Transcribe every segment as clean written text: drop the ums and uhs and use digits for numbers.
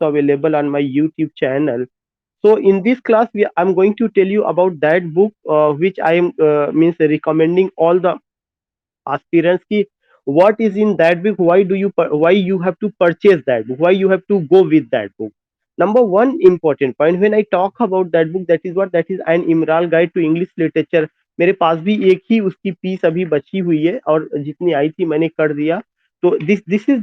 also available on my YouTube channel. So in this class, I'm going to tell you about that book, which I am means recommending all the aspirants ki what is in that book, why you have to purchase that book, why you have to go with that book. Number one important point when I talk about that book, that is an immoral guide to English literature. मेरे पास भी एक ही उसकी piece अभी बची हुई है और जितनी आई थी मैंने कर दिया. तो this is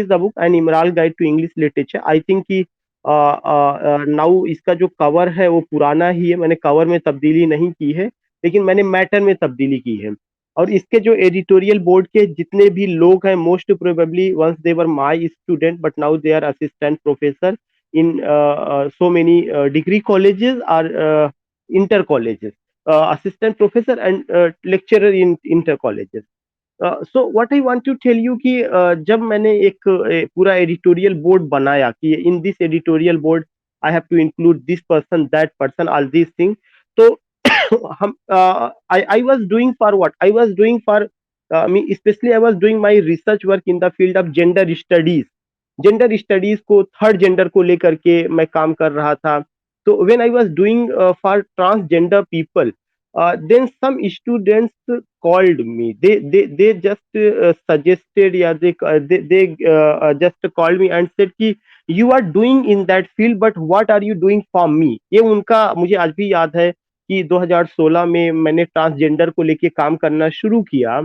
the book an immoral guide to English literature. I think कि नाउ इसका जो कवर है वो पुराना ही है, मैंने कवर में तब्दीली नहीं की है, लेकिन मैंने मैटर में तब्दीली की है. और इसके जो एडिटोरियल बोर्ड के जितने भी लोग हैं, most probably once they were my student but now they are assistant professor in so many degree colleges or inter colleges, assistant professor and lecturer in inter colleges. So what I want to tell you कि जब मैंने एक पूरा editorial board बनाया कि in this editorial board I have to include this person that person all this thing. तो हम I was doing for what I was doing for me especially I was doing my research work in the field of gender studies. Gender studies को third gender को लेकर के मैं काम कर रहा था. तो when I was doing for transgender people, then some students called me, they just suggested, yeah, they just called me and said कि you are doing in that field but what are you doing for me. ये उनका मुझे आज भी याद है कि 2016 में मैंने ट्रांसजेंडर को लेके काम करना शुरू किया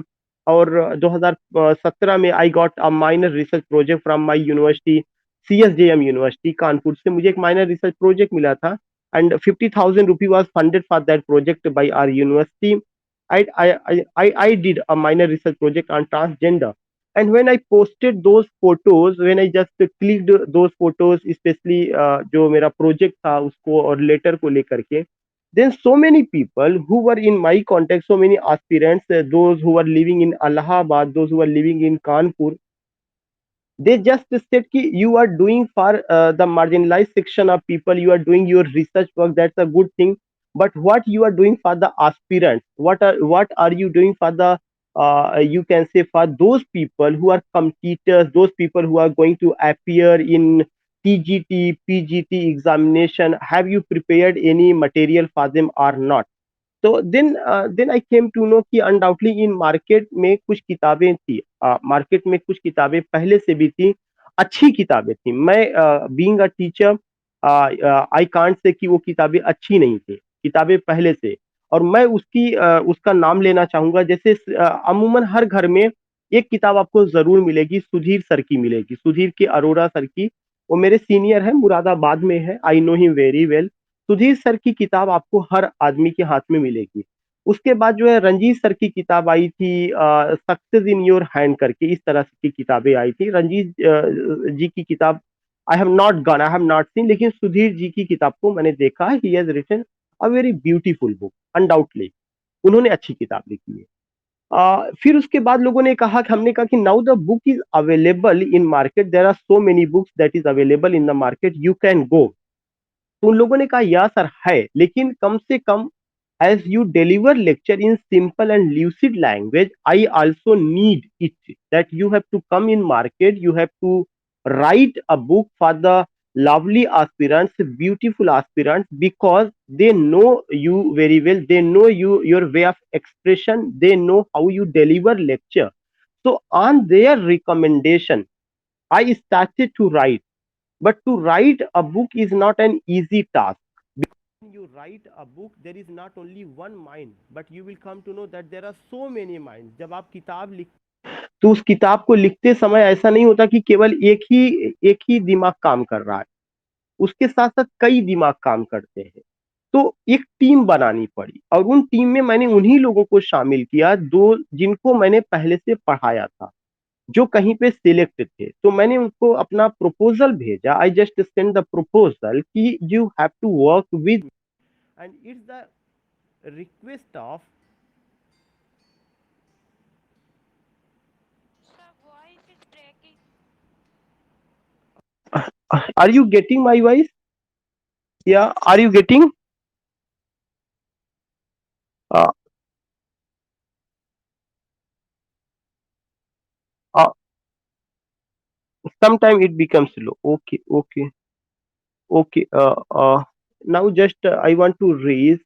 और 2017 में I got a minor research project from my university, CSJM university Kanpur से मुझे एक माइनर रिसर्च प्रोजेक्ट मिला था and 50,000 rupee was funded for that project by our university. I did a minor research project on transgender. And when I posted those photos, when I just clicked those photos, especially जो मेरा project था उसको और letter को लेकर के, then so many people who were in my contact, so many aspirants, those who were living in Allahabad, those who were living in Kanpur, they just said ki you are doing for the marginalized section of people, you are doing your research work, that's a good thing, but what you are doing for the aspirants, what are you doing for the you can say for those people who are competitors, those people who are going to appear in TGT PGT examination, have you prepared any material for them or not. तो then I came to know कि undoubtedly in market में कुछ किताबें थी, market में कुछ किताबें पहले से भी थी, अच्छी किताबें थी. मैं being a teacher I can't say कि वो किताबें अच्छी नहीं थी, किताबें पहले से. और मैं उसका नाम लेना चाहूंगा. जैसे अमूमन हर घर में एक किताब आपको जरूर मिलेगी, सुधीर सर की मिलेगी, सुधीर के अरोरा सर की. वो मेरे सीनियर है, मुरादाबाद में है, I know him very well. Sudhir sir की किताब आपको हर आदमी के हाथ में मिलेगी. उसके बाद जो है रंजीत सर की किताब आई थी, सक्सेस इन योर हैंड करके, इस तरह की किताबें आई थी. रंजीत जी की किताब आई हैव नॉट सीन, लेकिन सुधीर जी की किताब को मैंने देखा है. He has written a very beautiful book undoubtedly. उन्होंने अच्छी किताब लिखी है. फिर उसके बाद लोगों ने कहा कि हमने कहा कि now the book is available in market, there are so many books that is available in the market, you can go. तो उन लोगों ने कहा या सर है, लेकिन कम से कम as you deliver lecture in simple and lucid language, I also need it that you have to come in market, you have to write a book for the lovely aspirants, beautiful aspirants, because they know you very well, they know your way of expression, they know how you deliver lecture. So on their recommendation I started to write. But to write a book is not an easy task. When you write a book, there is not only one mind, but you will come to know that there are so many minds. जब आप किताब लिख तो उस किताब को लिखते समय ऐसा नहीं होता कि केवल एक ही दिमाग काम कर रहा है, उसके साथ साथ कई दिमाग काम करते हैं. तो एक टीम बनानी पड़ी और उन टीम में मैंने उन्हीं लोगों को शामिल किया दो जिनको मैंने पहले से पढ़ाया था, जो कहीं पे सिलेक्ट थे. तो मैंने उनको अपना प्रपोजल भेजा. I just send the proposal कि you have to work with and it's the request of. Are you getting my voice? या are you getting? Sometime it becomes slow. Okay, okay. Okay. Now just I want to raise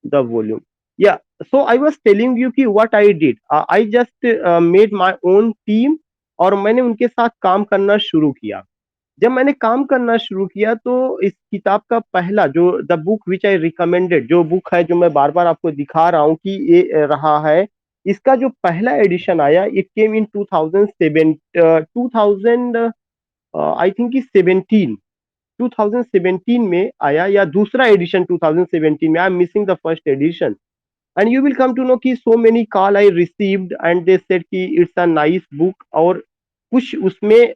the volume. Yeah. So I was telling you कि what I did. I just made my own team और मैंने उनके साथ काम करना शुरू किया. जब मैंने काम करना शुरू किया तो इस किताब का पहला जो the book which I recommended, जो बुक है जो मैं बार बार आपको दिखा रहा हूँ कि ये रहा है, इसका जो पहला एडिशन आया it came in 2007, 2000 I think 17, 2017 में आया, या दूसरा एडिशन 2017 में. I am missing the first edition. And you will come to know कि so many call I received and they said कि इट्स अ नाइस बुक. और कुछ उसमें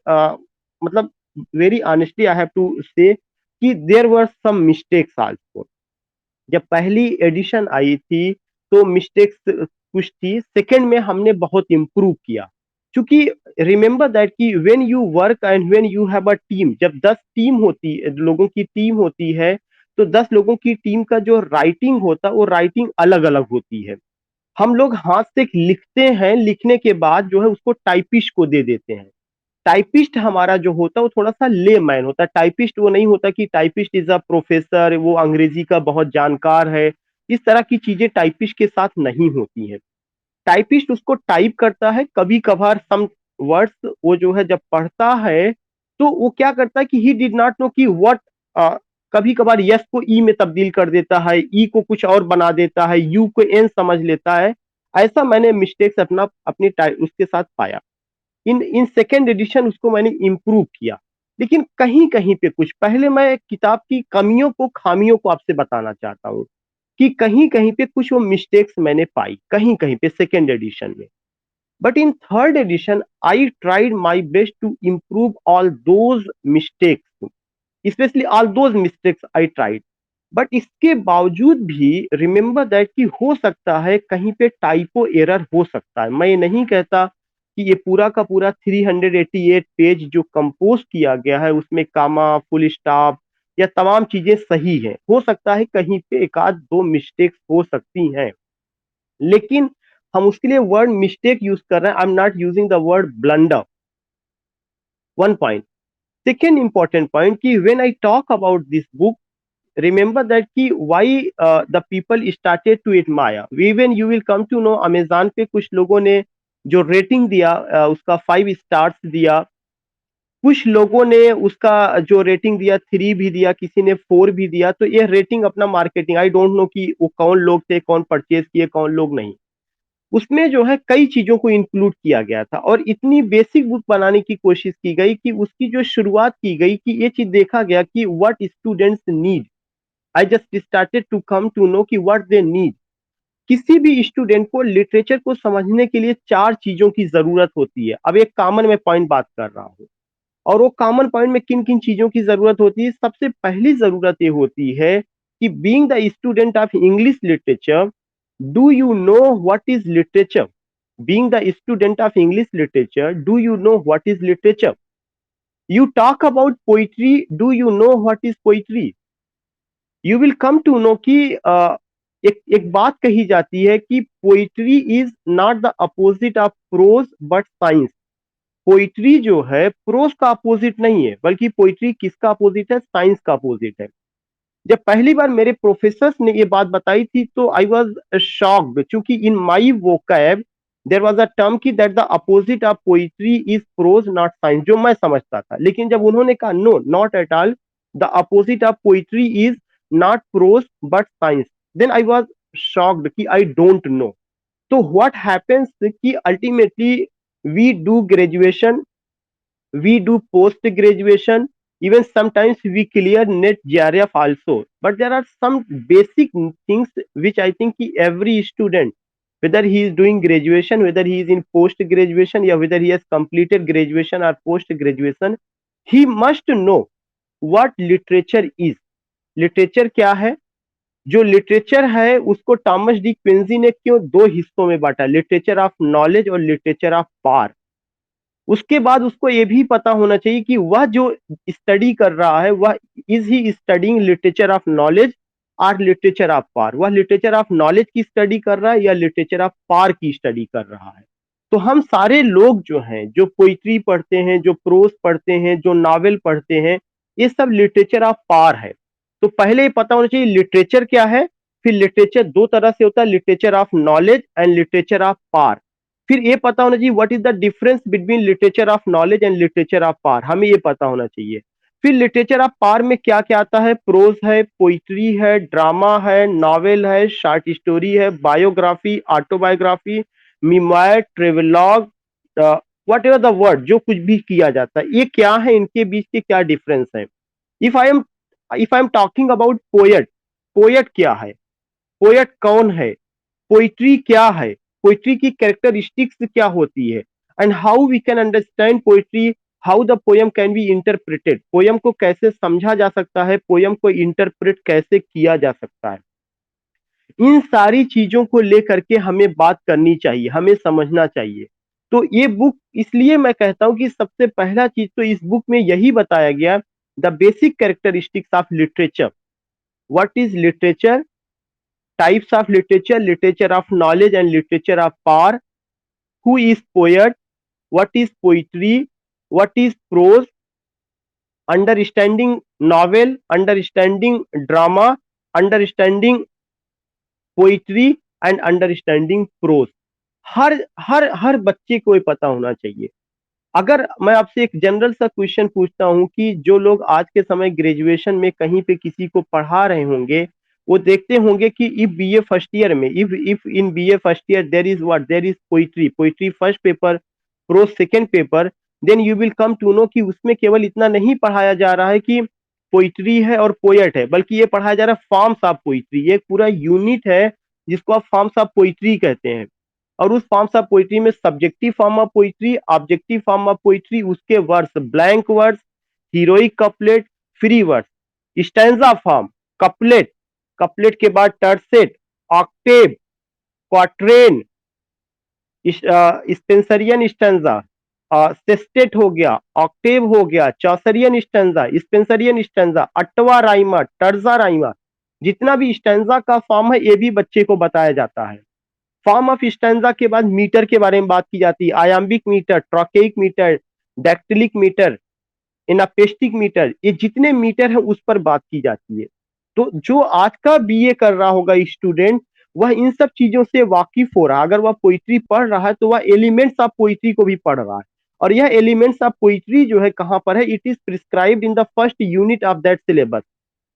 मतलब very honestly I have to say कि there were some mistakes also. जब पहली addition आई थी तो मिस्टेक्स कुछ थी, सेकंड में हमने बहुत इम्प्रूव किया. क्योंकि रिमेंबर दैट कि when you work and when you have a team, जब 10 टीम होती लोगों की टीम होती है तो 10 लोगों की टीम का जो राइटिंग होता है वो राइटिंग अलग अलग होती है. हम लोग हाथ से लिखते हैं, लिखने के बाद जो है उसको टाइपिस्ट को दे देते हैं. टाइपिस्ट हमारा जो होता है वो थोड़ा सा ले मैन होता है. टाइपिस्ट वो नहीं होता कि टाइपिस्ट इज अ प्रोफेसर, वो अंग्रेजी का बहुत जानकार है. इस तरह की चीजें टाइपिस्ट के साथ नहीं होती है. टाइपिस्ट उसको टाइप करता है, कभी कभार सम वर्ड्स वो जो है जब पढ़ता है तो वो क्या करता है कि ही डिड नॉट नो कि व्हाट, कभी कभार यस को ई में तब्दील कर देता है, ई को कुछ और बना देता है, यू को एन समझ लेता है. ऐसा मैंने मिस्टेक्स अपनी उसके साथ पाया. इन इन सेकेंड एडिशन उसको मैंने इम्प्रूव किया. लेकिन कहीं कहीं पे कुछ, पहले मैं किताब की कमियों को खामियों को आपसे बताना चाहता हूँ कि कहीं कहीं पे कुछ वो मिस्टेक्स मैंने पाई कहीं कहीं पे सेकेंड एडिशन में. But in third edition I tried my best to improve all those mistakes, specially all those mistakes I tried. But इसके बावजूद भी रिमेंबर दैट कि हो सकता है कहीं पे टाइपो एरर हो सकता है. मैं ये नहीं कहता कि ये पूरा का पूरा 388 पेज जो कंपोज किया गया है उसमें कामा, फुल स्टॉप या तमाम चीजें सही हैं. हो सकता है कहीं पे एक आध दो मिस्टेक्स हो सकती हैं, लेकिन हम उसके लिए वर्ड मिस्टेक यूज कर रहे हैं. I am not using the word blunder. One point. Second important point कि when I talk about this book, remember that कि why the people started to admire. Even you will come to know Amazon पे कुछ लोगों ने जो rating दिया उसका 5 stars दिया. कुछ लोगों ने उसका जो रेटिंग दिया 3 भी दिया, किसी ने 4 भी दिया. तो ये रेटिंग अपना मार्केटिंग, आई डोंट नो कि वो कौन लोग थे, कौन परचेज किए, कौन लोग नहीं. उसमें जो है कई चीजों को इंक्लूड किया गया था और इतनी बेसिक बुक बनाने की कोशिश की गई कि उसकी जो शुरुआत की गई कि ये चीज देखा गया कि what students need. I just started to come to know कि व्हाट दे नीड. किसी भी स्टूडेंट को लिटरेचर को समझने के लिए 4 चीजों की जरूरत होती है. अब एक कॉमन में पॉइंट बात कर रहा हूँ, और वो कॉमन पॉइंट में किन किन चीजों की जरूरत होती है. सबसे पहली जरूरत ये होती है कि being the student of English literature, do you know what is literature. Being the student of English literature, do you know what is literature. You talk about poetry, do you know what is poetry. You will come to know कि एक एक बात कही जाती है कि poetry is not the opposite of prose but science. Poetry जो है प्रोज का अपोजिट नहीं है, बल्कि पोइट्री किसका अपोजिट है, साइंस का अपोजिट है. जब पहली बार मेरे प्रोफेसर्स ने ये बात बताई थी तो आई वॉज शॉक्ड, क्योंकि in my vocab there was a term की that the opposite of poetry is prose not science, जो मैं समझता था. लेकिन जब उन्होंने कहा no not at all, the opposite of poetry is not prose but science, then I was shocked कि आई डोंट नो. तो व्हाट हैपेंस कि ultimately we do graduation, we do post graduation, even sometimes we clear net JRF also. But there are some basic things which I think every student, whether he is doing graduation, whether he is in post graduation, or whether he has completed graduation or post graduation, he must know what literature is. Literature क्या है. जो literature है उसको Thomas De Quincey ने क्यों 2 हिस्सों में बांटा, लिटरेचर ऑफ नॉलेज और लिटरेचर ऑफ पावर. उसके बाद उसको ये भी पता होना चाहिए कि वह जो स्टडी कर रहा है वह is he studying literature of knowledge और लिटरेचर ऑफ पार. वह लिटरेचर ऑफ नॉलेज की स्टडी कर रहा है या लिटरेचर ऑफ पार की स्टडी कर रहा है. तो हम सारे लोग जो हैं, जो पोइट्री पढ़ते हैं, जो प्रोज पढ़ते हैं, जो नावल पढ़ते हैं, ये सब लिटरेचर ऑफ पार है। तो पहले ये पता होना चाहिए लिटरेचर क्या है। फिर लिटरेचर दो तरह से होता है, literature of knowledge and literature of power. फिर ये पता होना चाहिए what is the difference between literature of knowledge and literature of power, हमें ये पता होना चाहिए। फिर लिटरेचर ऑफ पार में क्या क्या आता है, प्रोज है, पोइट्री है, ड्रामा है, नॉवेल है, शॉर्ट स्टोरी है, biography, autobiography, memoir, travelogue, whatever the word, जो कुछ भी किया जाता है, ये क्या है, इनके बीच के क्या डिफरेंस है। If I am if I am talking about poet, poet क्या है, पोएट कौन है, पोइट्री क्या है, पोइट्री की कैरेक्टरिस्टिक्स क्या होती है, and how we can understand poetry, how the poem can be interpreted, poem को कैसे समझा जा सकता है, पोयम को इंटरप्रेट कैसे किया जा सकता है, इन सारी चीजों को लेकर के हमें बात करनी चाहिए, हमें समझना चाहिए। तो ये बुक, इसलिए मैं कहता हूं कि सबसे पहला चीज तो इस बुक में यही बताया गया, the basic characteristics of literature, what is literature, types of literature, literature of knowledge and literature of power, who is poet, what is poetry, what is prose, understanding novel, understanding drama, understanding poetry and understanding prose. हर हर हर बच्चे को ये पता होना चाहिए। अगर मैं आपसे एक जनरल सा क्वेश्चन पूछता हूं कि जो लोग आज के समय ग्रेजुएशन में कहीं पे किसी को पढ़ा रहे होंगे, वो देखते होंगे कि इफ बीए फर्स्ट ईयर में, if in BA first year there is what, there is poetry, poetry first paper, prose second paper, then you will come to know कि उसमें केवल इतना नहीं पढ़ाया जा रहा है कि पोइट्री है और पोएट है, बल्कि ये पढ़ाया जा रहा है फॉर्म्स ऑफ पोइट्री, ये पूरा यूनिट है जिसको आप फॉर्म्स ऑफ पोइट्री कहते हैं। और उस फॉर्म्स ऑफ पोइट्री में subjective form of poetry, objective form of poetry, उसके words, blank words, heroic couplet, free words, stanza form, couplet, couplet के बाद tercet, octave, quatrain, Spenserian stanza, sestet हो गया, ऑक्टेव हो गया, Chaucerian stanza, Spenserian stanza, ottava rima, terza rima, जितना भी stanza का फॉर्म है ये भी बच्चे को बताया जाता है। फॉर्म ऑफ स्टैंजा के बाद मीटर के बारे में बात की जाती है, आयाम्बिक मीटर, ट्रॉकेइक मीटर, डैक्टिलिक मीटर, एनापेस्टिक मीटर, ये जितने मीटर है उस पर बात की जाती है। तो जो आज का बीए कर रहा होगा स्टूडेंट, वह इन सब चीजों से वाकिफ हो रहा है। अगर वह पोइट्री पढ़ रहा है तो वह एलिमेंट्स ऑफ पोइट्री को भी पढ़ रहा है। और यह एलिमेंट्स ऑफ पोइट्री जो है कहां पर है, it is prescribed in the first unit of that syllabus,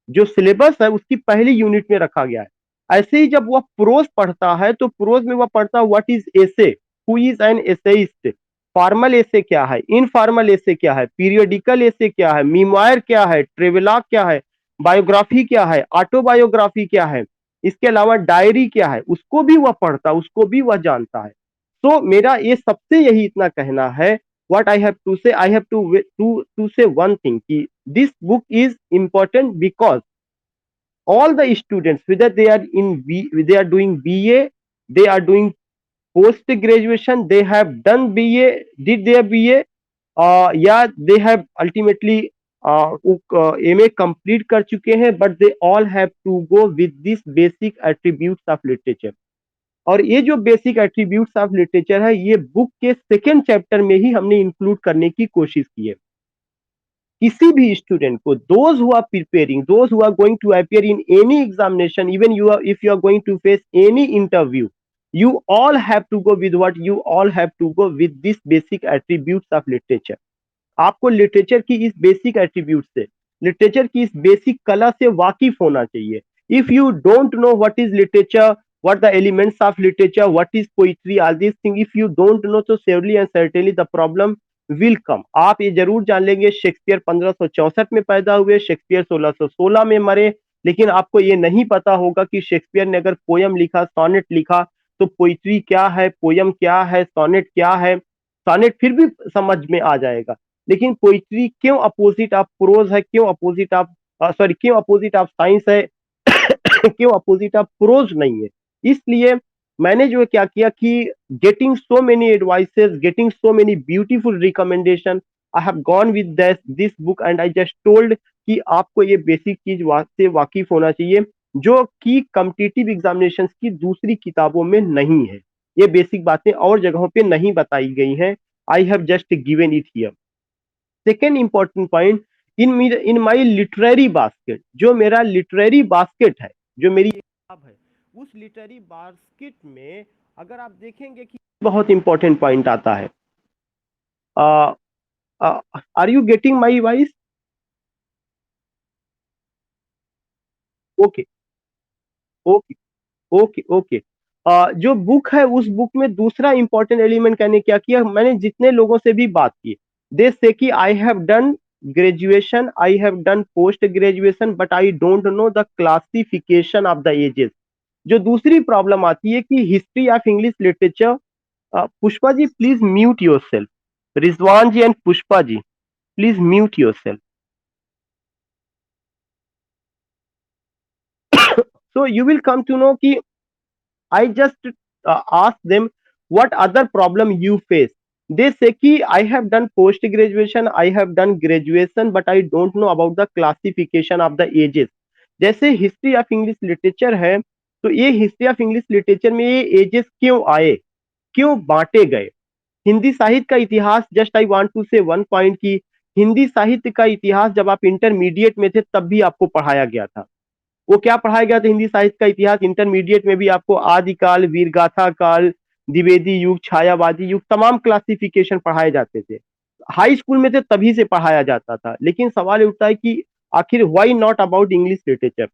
जो सिलेबस है उसकी पहली यूनिट में रखा गया है। ऐसे ही जब वह प्रोज पढ़ता है तो प्रोज में वह पढ़ता है what is essay, who is an essayist, formal essay क्या है, इनफॉर्मल एसे क्या है, पीरियोडिकल एसे क्या है, मीमोयर क्या है, ट्रेवलॉग क्या है, बायोग्राफी क्या है, ऑटोबायोग्राफी क्या है, इसके अलावा डायरी क्या है, उसको भी वह पढ़ता है, उसको भी वह जानता है। तो मेरा ये सबसे यही इतना कहना है, what I have to say, I have to say one thing कि this book is important because all the students, whether they are they are doing BA, they are doing post graduation, they have done BA, did their BA, या they have ultimately MA complete कर चुके हैं, but they all have to go with this basic attributes of literature। और ये जो basic attributes of literature है, ये book के सेकेंड चैप्टर में ही हमने इंक्लूड करने की कोशिश की है। किसी भी स्टूडेंट को, those who are preparing, those who are going to appear in any examination, even you are, if you are going to face any interview, you all have to go with what, you all have to go with this basic attributes of literature। आपको literature की इस basic attribute से, literature की इस basic कला से वाकिफ होना चाहिए। If you don't know what is literature, what the elements of literature, what is poetry, all these things, if you don't know, so surely and certainly the problem will come। आप ये जरूर जान लेंगे शेक्सपियर 1564 में पैदा हुए, Shakespeare 1616 में मरे, लेकिन आपको ये नहीं पता होगा कि शेक्सपियर ने अगर पोयम लिखा, सोनेट लिखा, तो पोइट्री क्या है, पोयम क्या है, सोनेट क्या है। सोनेट फिर भी समझ में आ जाएगा, लेकिन पोइट्री क्यों अपोजिट ऑफ प्रोज है, क्यों अपोजिट ऑफ, सॉरी, क्यों अपोजिट ऑफ साइंस है, क्यों अपोजिट ऑफ प्रोज नहीं है। इसलिए मैंने जो क्या किया कि getting so many advices, getting so many beautiful recommendation, I have gone with this book and I just told कि आपको ये बेसिक चीज से वाकिफ होना चाहिए, जो कि कॉम्पिटिटिव एग्जामिनेशन की दूसरी किताबों में नहीं है। ये बेसिक बातें और जगहों पे नहीं बताई गई हैं। I have just given it here. Second important point, in my literary basket, जो मेरा लिटरेरी बास्केट है, जो मेरी किताब है, उस लिटरेरी बास्केट में अगर आप देखेंगे कि बहुत इंपॉर्टेंट पॉइंट आता है। Are you getting my voice? Okay, okay, okay, okay. जो बुक है, उस बुक में दूसरा इंपॉर्टेंट एलिमेंट मैंने क्या किया, मैंने जितने लोगों से भी बात की, दे से कि I have done graduation, I have done post graduation, but I don't know the classification of the ages. जो दूसरी प्रॉब्लम आती है कि history of English literature, Pushpa ji please mute yourself, Rizwan ji and Pushpa ji please mute yourself. So you will come to know कि I just ask them what other problem you face. They say कि I have done post graduation, I have done graduation, but I don't know about the classification of the ages. जैसे history of English literature है, तो ये history of English literature में ये edges क्यों आए, क्यों बांटे गए। हिंदी साहित्य का इतिहास, जस्ट आई वांट टू से वन पॉइंट की, हिंदी साहित्य का इतिहास जब आप इंटरमीडिएट में थे तब भी आपको पढ़ाया गया था। वो क्या पढ़ाया गया था, हिंदी साहित्य का इतिहास इंटरमीडिएट में भी आपको आदिकाल, वीरगाथा काल, द्विवेदी युग, छायावादी युग, तमाम क्लासिफिकेशन पढ़ाए जाते थे। हाई स्कूल में थे तभी से पढ़ाया जाता था। लेकिन सवाल उठता है कि आखिर why not about English literature.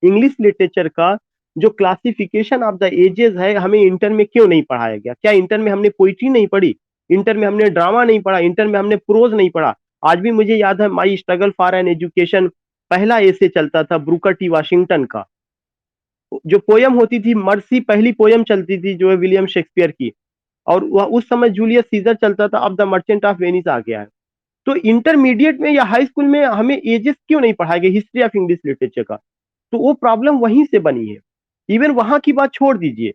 English literature का जो क्लासिफिकेशन ऑफ द एजेस है, हमें इंटर में क्यों नहीं पढ़ाया गया? क्या इंटर में हमने पोइट्री नहीं पढ़ी, इंटर में हमने ड्रामा नहीं पढ़ा, इंटर में हमने प्रोज नहीं पढ़ा? आज भी मुझे याद है माई स्ट्रगल फॉर एन एजुकेशन, पहला ऐसे चलता था ब्रूकर टी वाशिंगटन का। जो पोयम होती थी मर्सी, पहली पोयम चलती थी जो है विलियम शेक्सपियर की, और वह उस समय जूलियस सीजर चलता था, अब द मर्चेंट ऑफ वेनिस आ गया है। तो इंटरमीडिएट में या हाई स्कूल में हमें एजेस क्यों नहीं पढ़ाए गए हिस्ट्री ऑफ इंग्लिश लिटरेचर का? तो वो प्रॉब्लम वहीं से बनी है। इवन वहां की बात छोड़ दीजिए,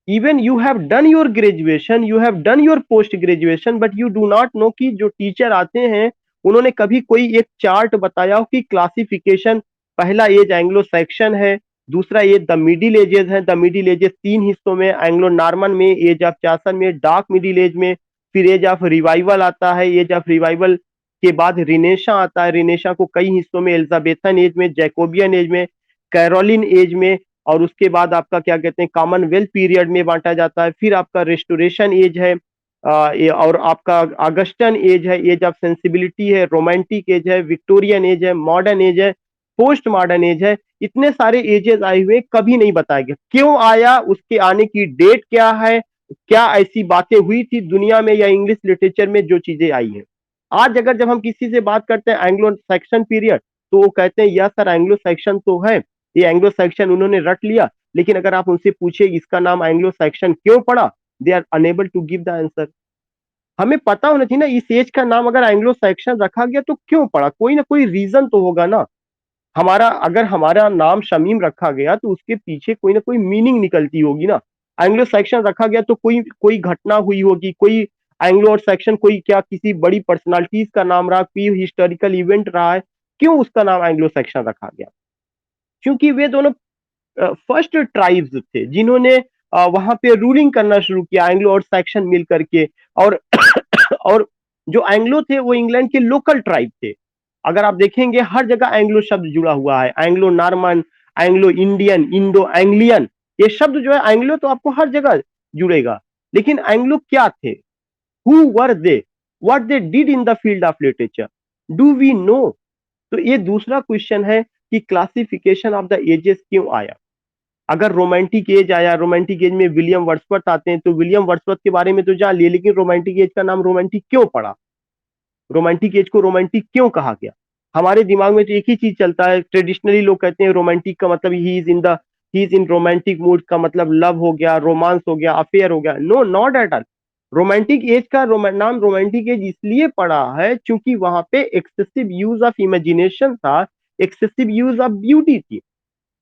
even you have done your graduation, you have done your post graduation, but you do not know कि जो टीचर आते हैं उन्होंने कभी कोई एक चार्ट बताया हो कि क्लासिफिकेशन, पहला एज एंग्लो सैक्सन है, दूसरा एज द मिडिल एजेस है। द मिडिल एजेस तीन हिस्सों में, एंग्लो नॉर्मन में, एज ऑफ चासन में, डार्क मिडिल एज में, फिर एज ऑफ रिवाइवल आता है। एज ऑफ रिवाइवल के बाद रिनेशा आता है, रिनेशा को कई हिस्सों में, एलिजाबेथन एज में, जैकोबियन एज में, कैरोलिन एज में, और उसके बाद आपका क्या कहते हैं कॉमनवेल्थ पीरियड में बांटा जाता है। फिर आपका रेस्टोरेशन एज है, और आपका अगस्टन एज है, एज ऑफ सेंसिबिलिटी है, रोमांटिक एज है, विक्टोरियन एज है, मॉडर्न एज है, पोस्ट मॉडर्न एज है। इतने सारे एजेस आए हुए, कभी नहीं बताया गया क्यों आया, उसके आने की डेट क्या है, क्या ऐसी बातें हुई थी दुनिया में या इंग्लिश लिटरेचर में जो चीजें आई हैं। आज अगर जब हम किसी से बात करते हैं एंग्लो सैक्सन पीरियड, तो वो कहते हैं यस सर एंग्लो सैक्सन तो है, ये एंग्लो सैक्सन उन्होंने रट लिया। लेकिन अगर आप उनसे पूछे इसका नाम एंग्लो सैक्सन क्यों पड़ा, they are unable to give the answer. हमें पता होना चाहिए ना, इस एज का नाम अगर एंग्लो सैक्सन रखा गया तो क्यों पड़ा, कोई ना कोई रीजन तो होगा ना। हमारा अगर हमारा नाम शमीम रखा गया तो उसके पीछे कोई ना कोई मीनिंग निकलती होगी ना। एंग्लो सेक्शन रखा गया तो कोई कोई घटना हुई होगी, कोई एंग्लो और सेक्शन कोई क्या किसी बड़ी पर्सनालिटीज का नाम रहा, कोई हिस्टोरिकल इवेंट रहा है, क्यों उसका नाम एंग्लो सेक्शन रखा गया? क्योंकि वे दोनों फर्स्ट ट्राइब्स थे जिन्होंने वहां पे रूलिंग करना शुरू किया, एंग्लो और सेक्शन मिल करके। और और जो एंग्लो थे वो इंग्लैंड के लोकल ट्राइब थे। अगर आप देखेंगे हर जगह एंग्लो शब्द जुड़ा हुआ है, Anglo Norman, Anglo Indian, Indo Anglian, ये शब्द जो है एंग्लो तो आपको हर जगह जुड़ेगा। लेकिन एंग्लो क्या थे, who were they, what they did in the field of literature, do we know? तो ये दूसरा क्वेश्चन है कि क्लासिफिकेशन ऑफ द एजेस क्यों आया। अगर रोमांटिक एज आया, रोमांटिक एज में विलियम वर्ड्सवर्थ आते हैं, तो विलियम वर्ड्सवर्थ के बारे में तो जान लिए, लेकिन रोमांटिक एज का नाम रोमांटिक क्यों पड़ा, रोमांटिक एज को रोमांटिक क्यों कहा गया? हमारे दिमाग में तो एक ही चीज चलता है, ट्रेडिशनली लोग कहते हैं रोमांटिक का मतलब he is in romantic mood, का मतलब लव हो गया, रोमांस हो गया, अफेयर हो गया। No, not at all. Romantic age का नाम रोमांटिक एज इसलिए पड़ा है क्योंकि वहां पे एक्सेसिव यूज ऑफ इमेजिनेशन था, एक्सेसिव यूज ऑफ ब्यूटी थी।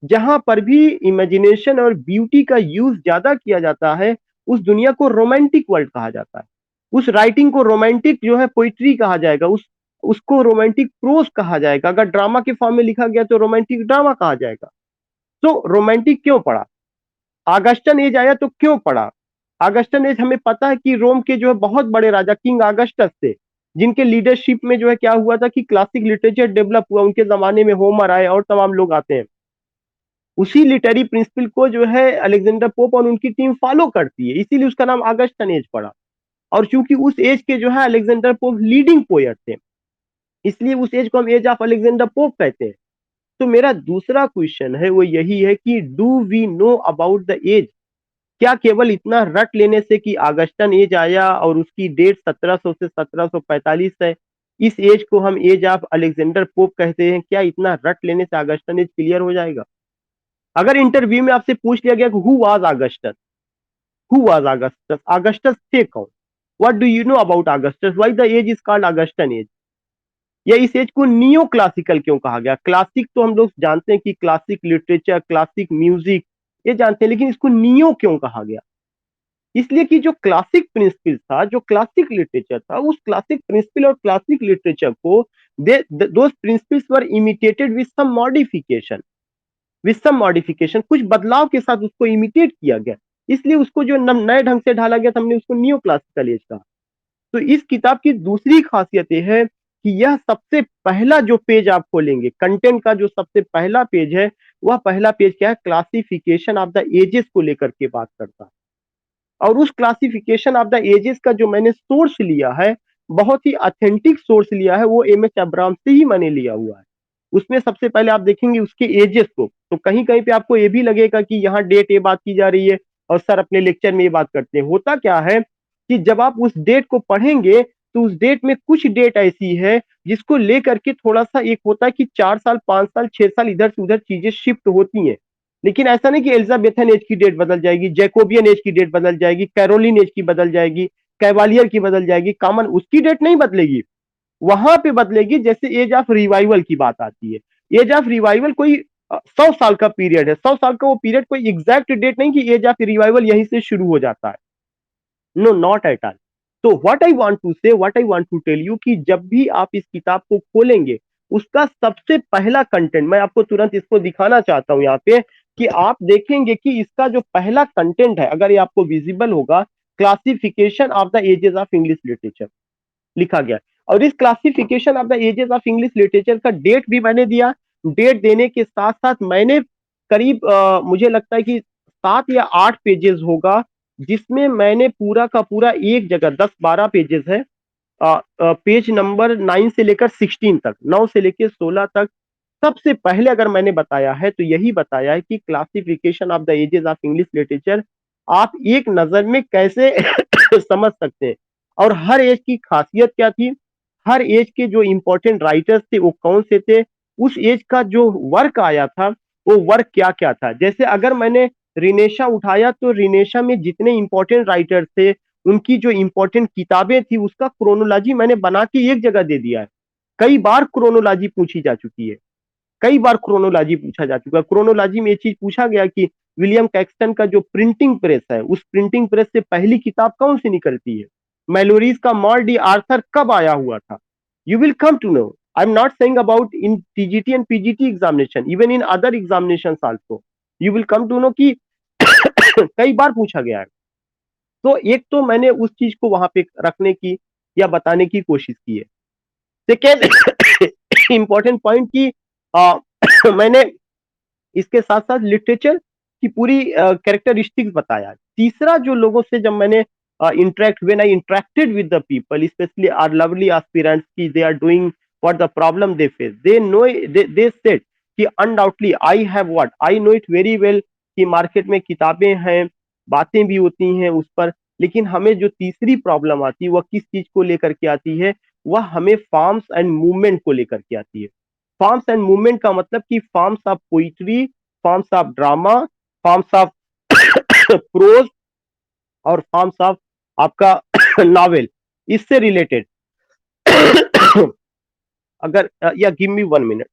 जहां पर भी इमेजिनेशन और ब्यूटी का यूज ज्यादा किया जाता है, उस दुनिया को रोमांटिक वर्ल्ड कहा जाता है। उस राइटिंग को रोमांटिक जो है पोइट्री कहा जाएगा, उसको रोमांटिक प्रोज कहा जाएगा। अगर ड्रामा के फॉर्म में लिखा गया तो रोमांटिक ड्रामा कहा जाएगा। तो रोमांटिक क्यों पड़ा? ऑगस्टन एज आया तो क्यों पड़ा? ऑगस्टन एज हमें पता है कि रोम के जो है बहुत बड़े राजा किंग ऑगस्टस थे, जिनके लीडरशिप में जो है क्या हुआ था कि क्लासिक लिटरेचर डेवलप हुआ। उनके जमाने में होमर आए और तमाम लोग आते हैं। उसी लिटरेरी प्रिंसिपल को जो है अलेक्जेंडर पोप और उनकी टीम फॉलो करती है, इसीलिए उसका नाम ऑगस्टन एज पड़ा। और चूंकि उस एज के जो है अलेक्जेंडर पोप लीडिंग पोएट थे, इसलिए उस एज को हम एज ऑफ अलेक्जेंडर पोप कहते हैं। तो मेरा दूसरा क्वेश्चन है वो यही है कि do we know about the age? क्या केवल इतना रट लेने से कि ऑगस्टन एज आया और उसकी डेट 1700 से 1745 है, इस एज को हम एज ऑफ अलेक्जेंडर पोप कहते हैं, क्या इतना रट लेने से ऑगस्टन एज क्लियर हो जाएगा? अगर इंटरव्यू में आपसे पूछ लिया गया who was Augustus, who was Augustus, Augustus थे कौन, what do you know about Augustus, why the age is called Augustan age, या इस एज को नियो क्लासिकल क्यों कहा गया? क्लासिक तो हम लोग जानते हैं कि क्लासिक लिटरेचर, क्लासिक म्यूजिक, ये जानते हैं, लेकिन इसको नियो क्यों कहा गया? इसलिए कि जो क्लासिक प्रिंसिपल था, जो क्लासिक लिटरेचर था, उस क्लासिक प्रिंसिपल और क्लासिक लिटरेचर को those principles were imitated with some modification, कुछ बदलाव के साथ उसको इमिटेट किया गया, इसलिए उसको जो नए ढंग से ढाला गया था, हमने उसको न्यू क्लासिकल एज कहा। तो इस किताब की दूसरी खासियत यह है कि यह सबसे पहला जो पेज आप खोलेंगे, कंटेंट का जो सबसे पहला पेज है, वह पहला पेज क्या है? क्लासिफिकेशन ऑफ द एजेस को लेकर के बात करता है। और उस क्लासिफिकेशन ऑफ द एजेस का जो मैंने सोर्स लिया है, बहुत ही ऑथेंटिक सोर्स लिया है, वो एम एच अब्राम से ही मैंने लिया हुआ है। उसमें सबसे पहले आप देखेंगे उसके एजेस को, तो कहीं कहीं पे आपको ये भी लगेगा कि यहाँ डेट ये बात की जा रही है और सर अपने लेक्चर में ये बात करते हैं। होता क्या है कि जब आप उस डेट को पढ़ेंगे तो उस डेट में कुछ डेट ऐसी है जिसको लेकर के थोड़ा सा एक होता है कि 4 साल 5 साल 6 साल इधर से उधर चीजें शिफ्ट होती हैं। लेकिन ऐसा नहीं कि एलिजाबेथन एज की डेट बदल जाएगी, जैकोबियन एज की डेट बदल जाएगी, कैरोलिन एज की बदल जाएगी, कैवालियर की बदल जाएगी, कॉमन उसकी डेट नहीं बदलेगी। वहां पे बदलेगी जैसे एज ऑफ रिवाइवल की बात आती है। एज ऑफ रिवाइवल कोई 100 साल का पीरियड है, 100 साल का वो पीरियड कोई एग्जैक्ट डेट नहीं कि एज ऑफ रिवाइवल यहीं से शुरू हो जाता है। No, not at all. तो what I want to say, what I want to tell you कि जब भी आप इस किताब को खोलेंगे, उसका सबसे पहला कंटेंट मैं आपको तुरंत इसको दिखाना चाहता हूं यहाँ पे, कि आप देखेंगे कि इसका जो पहला कंटेंट है, अगर ये आपको विजिबल होगा, classification of the ages of English literature लिखा गया। और इस classification of the ages of English literature का डेट भी मैंने दिया। डेट देने के साथ साथ मैंने करीब मुझे लगता है कि 7 या 8 पेजेस होगा, जिसमें मैंने पूरा का पूरा एक जगह 10-12 पेजेस है, पेज नंबर 9 से लेकर 16 तक, 9 से लेकर 16 तक। सबसे पहले अगर मैंने बताया है तो यही बताया है कि classification of the ages of English literature आप एक नजर में कैसे समझ सकते हैं, और हर एज की खासियत क्या थी, हर एज के जो इंपॉर्टेंट राइटर्स थे वो कौन से थे, उस एज का जो वर्क आया था वो वर्क क्या क्या था। जैसे अगर मैंने रिनेशा उठाया तो रिनेशा में जितने इंपॉर्टेंट राइटर थे, उनकी जो इंपॉर्टेंट किताबें थी, उसका क्रोनोलॉजी मैंने बना के एक जगह दे दिया है। कई बार क्रोनोलॉजी पूछी जा चुकी है, कई बार क्रोनोलॉजी पूछा जा चुका है। क्रोनोलॉजी में ये चीज पूछा गया कि विलियम कैक्सटन का जो प्रिंटिंग प्रेस है, उस प्रिंटिंग प्रेस से पहली किताब कौन सी निकलती है, मेलोरीज का मॉल डी आर्थर कब आया हुआ था। You will come to know, I am not saying about in TGT and PGT examination, even in other examination also you will come to know कि कई बार पूछा गया है। तो एक तो मैंने उस चीज को वहां पे रखने की या बताने की कोशिश की है। सेकेंड इंपॉर्टेंट पॉइंट की मैंने इसके साथ साथ लिटरेचर की पूरी कैरेक्टरिस्टिक्स बताया। तीसरा, जो लोगों से जब मैंने interact, when I interacted with the people, specially our lovely aspirants की they are doing what the problem they face, they know, they said कि undoubtedly I have what, I know it very well कि market में किताबें हैं, बातें भी होती हैं उस पर, लेकिन हमें जो तीसरी प्रॉब्लम आती है वह किस चीज को लेकर के आती है, वह हमें फॉर्म्स एंड मूवमेंट को लेकर के आती है। फॉर्म्स एंड मूवमेंट का मतलब कि forms of poetry, forms of drama, forms of pros, और फॉर्म्स ऑफ आपका नॉवेल, इससे रिलेटेड। अगर या give me 1 minute.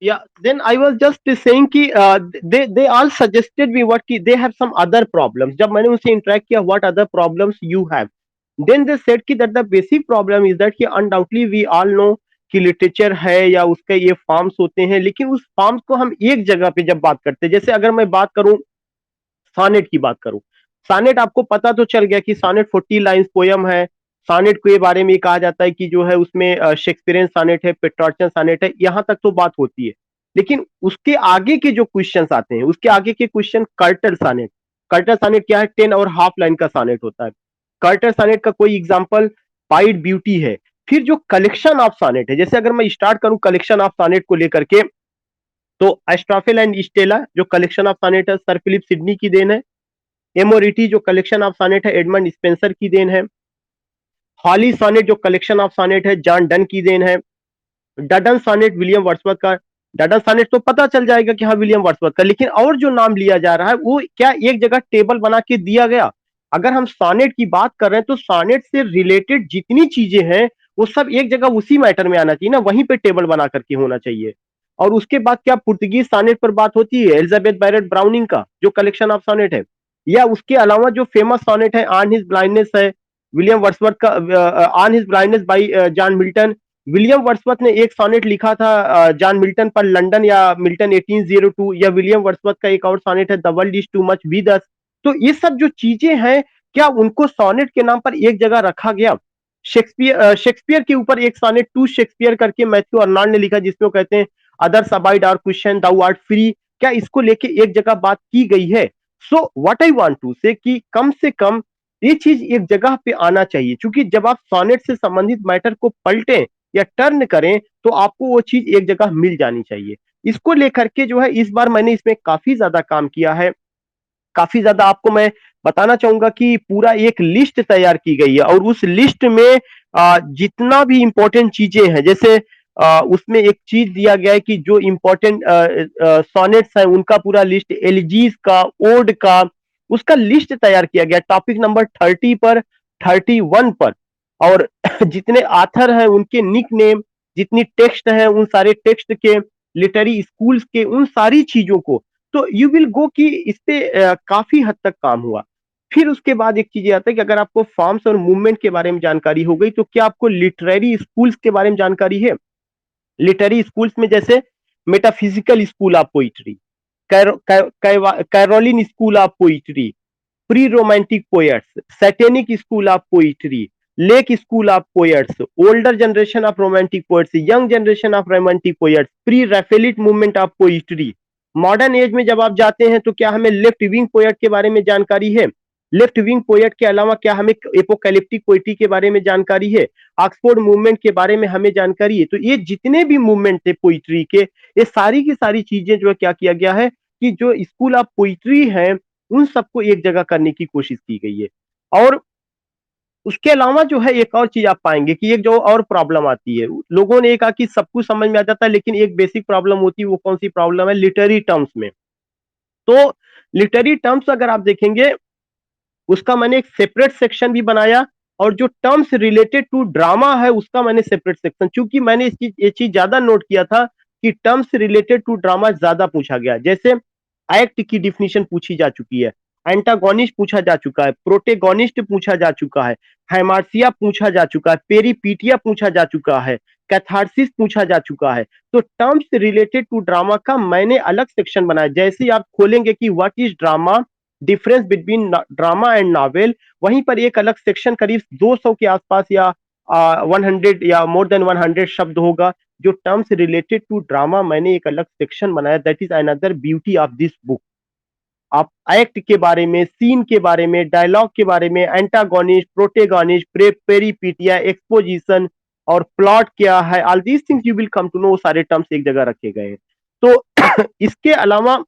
Yeah, then I was just saying कि they all suggested me what कि they have some other problems. जब मैंने उनसे interact किया, what other problems you have, then they said कि that the basic problem is that कि undoubtedly we all know कि literature है या उसके ये फॉर्म्स होते हैं, लेकिन उस फॉर्म्स को हम एक जगह पे जब बात करते हैं, जैसे अगर मैं बात करूं, सानेट की बात करूं, सानेट आपको पता तो चल गया कि सानेट 40 लाइन्स पोयम है। सानेट के बारे में कहा जाता है कि जो है उसमें शेक्सपियरियन सानेट है, पेट्रार्चन सानेट है, यहां तक तो बात होती है। लेकिन उसके आगे के जो क्वेश्चंस आते हैं, उसके आगे के question, Carter senate. Carter senate क्या है? 10.5 लाइन का सानेट होता है। कर्टर सानेट का कोई एग्जाम्पल पाइड ब्यूटी है। फिर जो कलेक्शन ऑफ सानेट है, जैसे अगर मैं स्टार्ट करूं कलेक्शन ऑफ सानेट को लेकर के, तो एस्ट्राफेल एंड स्टेला जो कलेक्शन ऑफ सानेट है सर फिलिप सिडनी की देन है। एमोरिटी जो कलेक्शन ऑफ सानेट है एडमंड स्पेंसर की देन है। हॉली सॉनेट जो कलेक्शन ऑफ सॉनेट है जॉन डन की देन है। डडन सॉनेट विलियम वर्ड्सवर्थ का। डडन सॉनेट तो पता चल जाएगा कि हाँ विलियम वर्ड्सवर्थ का, लेकिन और जो नाम लिया जा रहा है वो क्या एक जगह टेबल बना के दिया गया? अगर हम सॉनेट की बात कर रहे हैं तो सॉनेट से रिलेटेड जितनी चीजें हैं वो सब एक जगह उसी मैटर में आना चाहिए ना, वहीं पे टेबल बना करके होना चाहिए। और उसके बाद क्या पुर्तगीज सॉनेट पर बात होती है एलिजाबेथ बैरेट ब्राउनिंग का जो कलेक्शन ऑफ सॉनेट है, या उसके अलावा जो फेमस सॉनेट है ऑन हिज ब्लाइंडनेस है विलियम वर्ड्सवर्थ का, on his blindness bye John Milton. William Wordsworth ने एक सॉनेट लिखा था जॉन मिल्टन पर, लंदन या मिल्टन 1802, या विलियम वर्ड्सवर्थ का एक और सॉनेट है the world is too much with us. तो ये सब जो चीजें हैं क्या उनको सॉनेट के नाम पर एक जगह रखा गया? शेक्सपियर के ऊपर एक सॉनेट टू शेक्सपियर करके मैथ्यू अर्नाल्ड ने लिखा जिसमें वो कहते हैं others abide our question thou art free, क्या इसको लेके एक जगह बात की गई है? So what I want to say कि कम से कम ये चीज एक जगह पे आना चाहिए, क्योंकि जब आप सॉनेट से संबंधित मैटर को पलटें या टर्न करें तो आपको वो चीज एक जगह मिल जानी चाहिए। इसको लेकर के जो है इस बार मैंने इसमें काफी ज्यादा काम किया है। काफी ज्यादा आपको मैं बताना चाहूंगा कि पूरा एक लिस्ट तैयार की गई है और उस लिस्ट में जितना भी इंपॉर्टेंट चीजें हैं, जैसे उसमें एक चीज दिया गया है कि जो इंपॉर्टेंट सोनेट्स हैं उनका पूरा लिस्ट, एलिजीज का, ओड का, उसका लिस्ट तैयार किया गया टॉपिक नंबर 30 पर, 31 पर। और जितने आथर हैं उनके निक नेम, जितनी टेक्स्ट हैं उन सारे टेक्स्ट के, लिटरेरी स्कूल्स के, उन सारी चीजों को, तो यू विल गो कि इस पे काफी हद तक काम हुआ। फिर उसके बाद एक चीज आता है कि अगर आपको फॉर्म्स और मूवमेंट के बारे में जानकारी हो गई तो क्या आपको लिटरेरी स्कूल्स के बारे में जानकारी है? लिटरेरी स्कूल्स में जैसे metaphysical school of poetry, Caroline school of poetry, pre romantic poets, satanic school of poetry, lake school of poets, older generation of romantic poets, young generation of romantic poets, pre Raphaelite movement of poetry. Modern age में जब आप जाते हैं तो क्या हमें left wing poet के बारे में जानकारी है? लेफ्ट विंग पोएट के अलावा क्या हमें एपोकैलिप्टिक पोइट्री के बारे में जानकारी है? ऑक्सफोर्ड मूवमेंट के बारे में हमें जानकारी है? तो ये जितने भी मूवमेंट थे पोइट्री के, ये सारी की सारी चीजें जो है क्या किया गया है कि जो स्कूल ऑफ पोइट्री है उन सबको एक जगह करने की कोशिश की गई है। और उसके अलावा जो है एक और चीज आप पाएंगे कि एक जो और प्रॉब्लम आती है, लोगों ने कहा कि सब कुछ समझ में आ जाता है लेकिन एक बेसिक प्रॉब्लम होती है, वो कौन सी प्रॉब्लम है? लिटरेरी टर्म्स में। तो लिटरेरी टर्म्स अगर आप देखेंगे उसका मैंने एक सेपरेट सेक्शन भी बनाया, और जो टर्म्स रिलेटेड टू ड्रामा है उसका मैंने सेपरेट सेक्शन, क्योंकि मैंने ये चीज ज्यादा नोट किया था कि टर्म्स रिलेटेड टू ड्रामा ज्यादा पूछा गया। जैसे एक्ट की डिफिनीशन पूछी जा चुकी है, एंटागोनिस्ट पूछा जा चुका है, प्रोटेगोनिस्ट पूछा जा चुका है, हैमार्सिया पूछा जा चुका है, पेरीपीटिया पूछा जा चुका है, कैथारसिस पूछा जा चुका है। तो टर्म्स रिलेटेड टू ड्रामा का मैंने अलग सेक्शन बनाया। जैसे ही आप खोलेंगे कि what is drama, difference between drama and novel, वहीं पर एक अलग सेक्शन करीब 200 के आसपास या 100 या मोर देन 100 शब्द होगा जो टर्म्स रिलेटेड टू ड्रामा, मैंने एक अलग सेक्शन बनाया। That is another beauty of this book. आप एक्ट के बारे में, सीन के बारे में, डायलॉग के बारे में, एंटागोनिस्ट, प्रोटेगोनिस्ट, पेरीपीटिया, एक्सपोजिशन और प्लॉट क्या है, all these things you will come to know, सारे टर्म्स एक जगह रखे गए हैं। तो इसके अलावा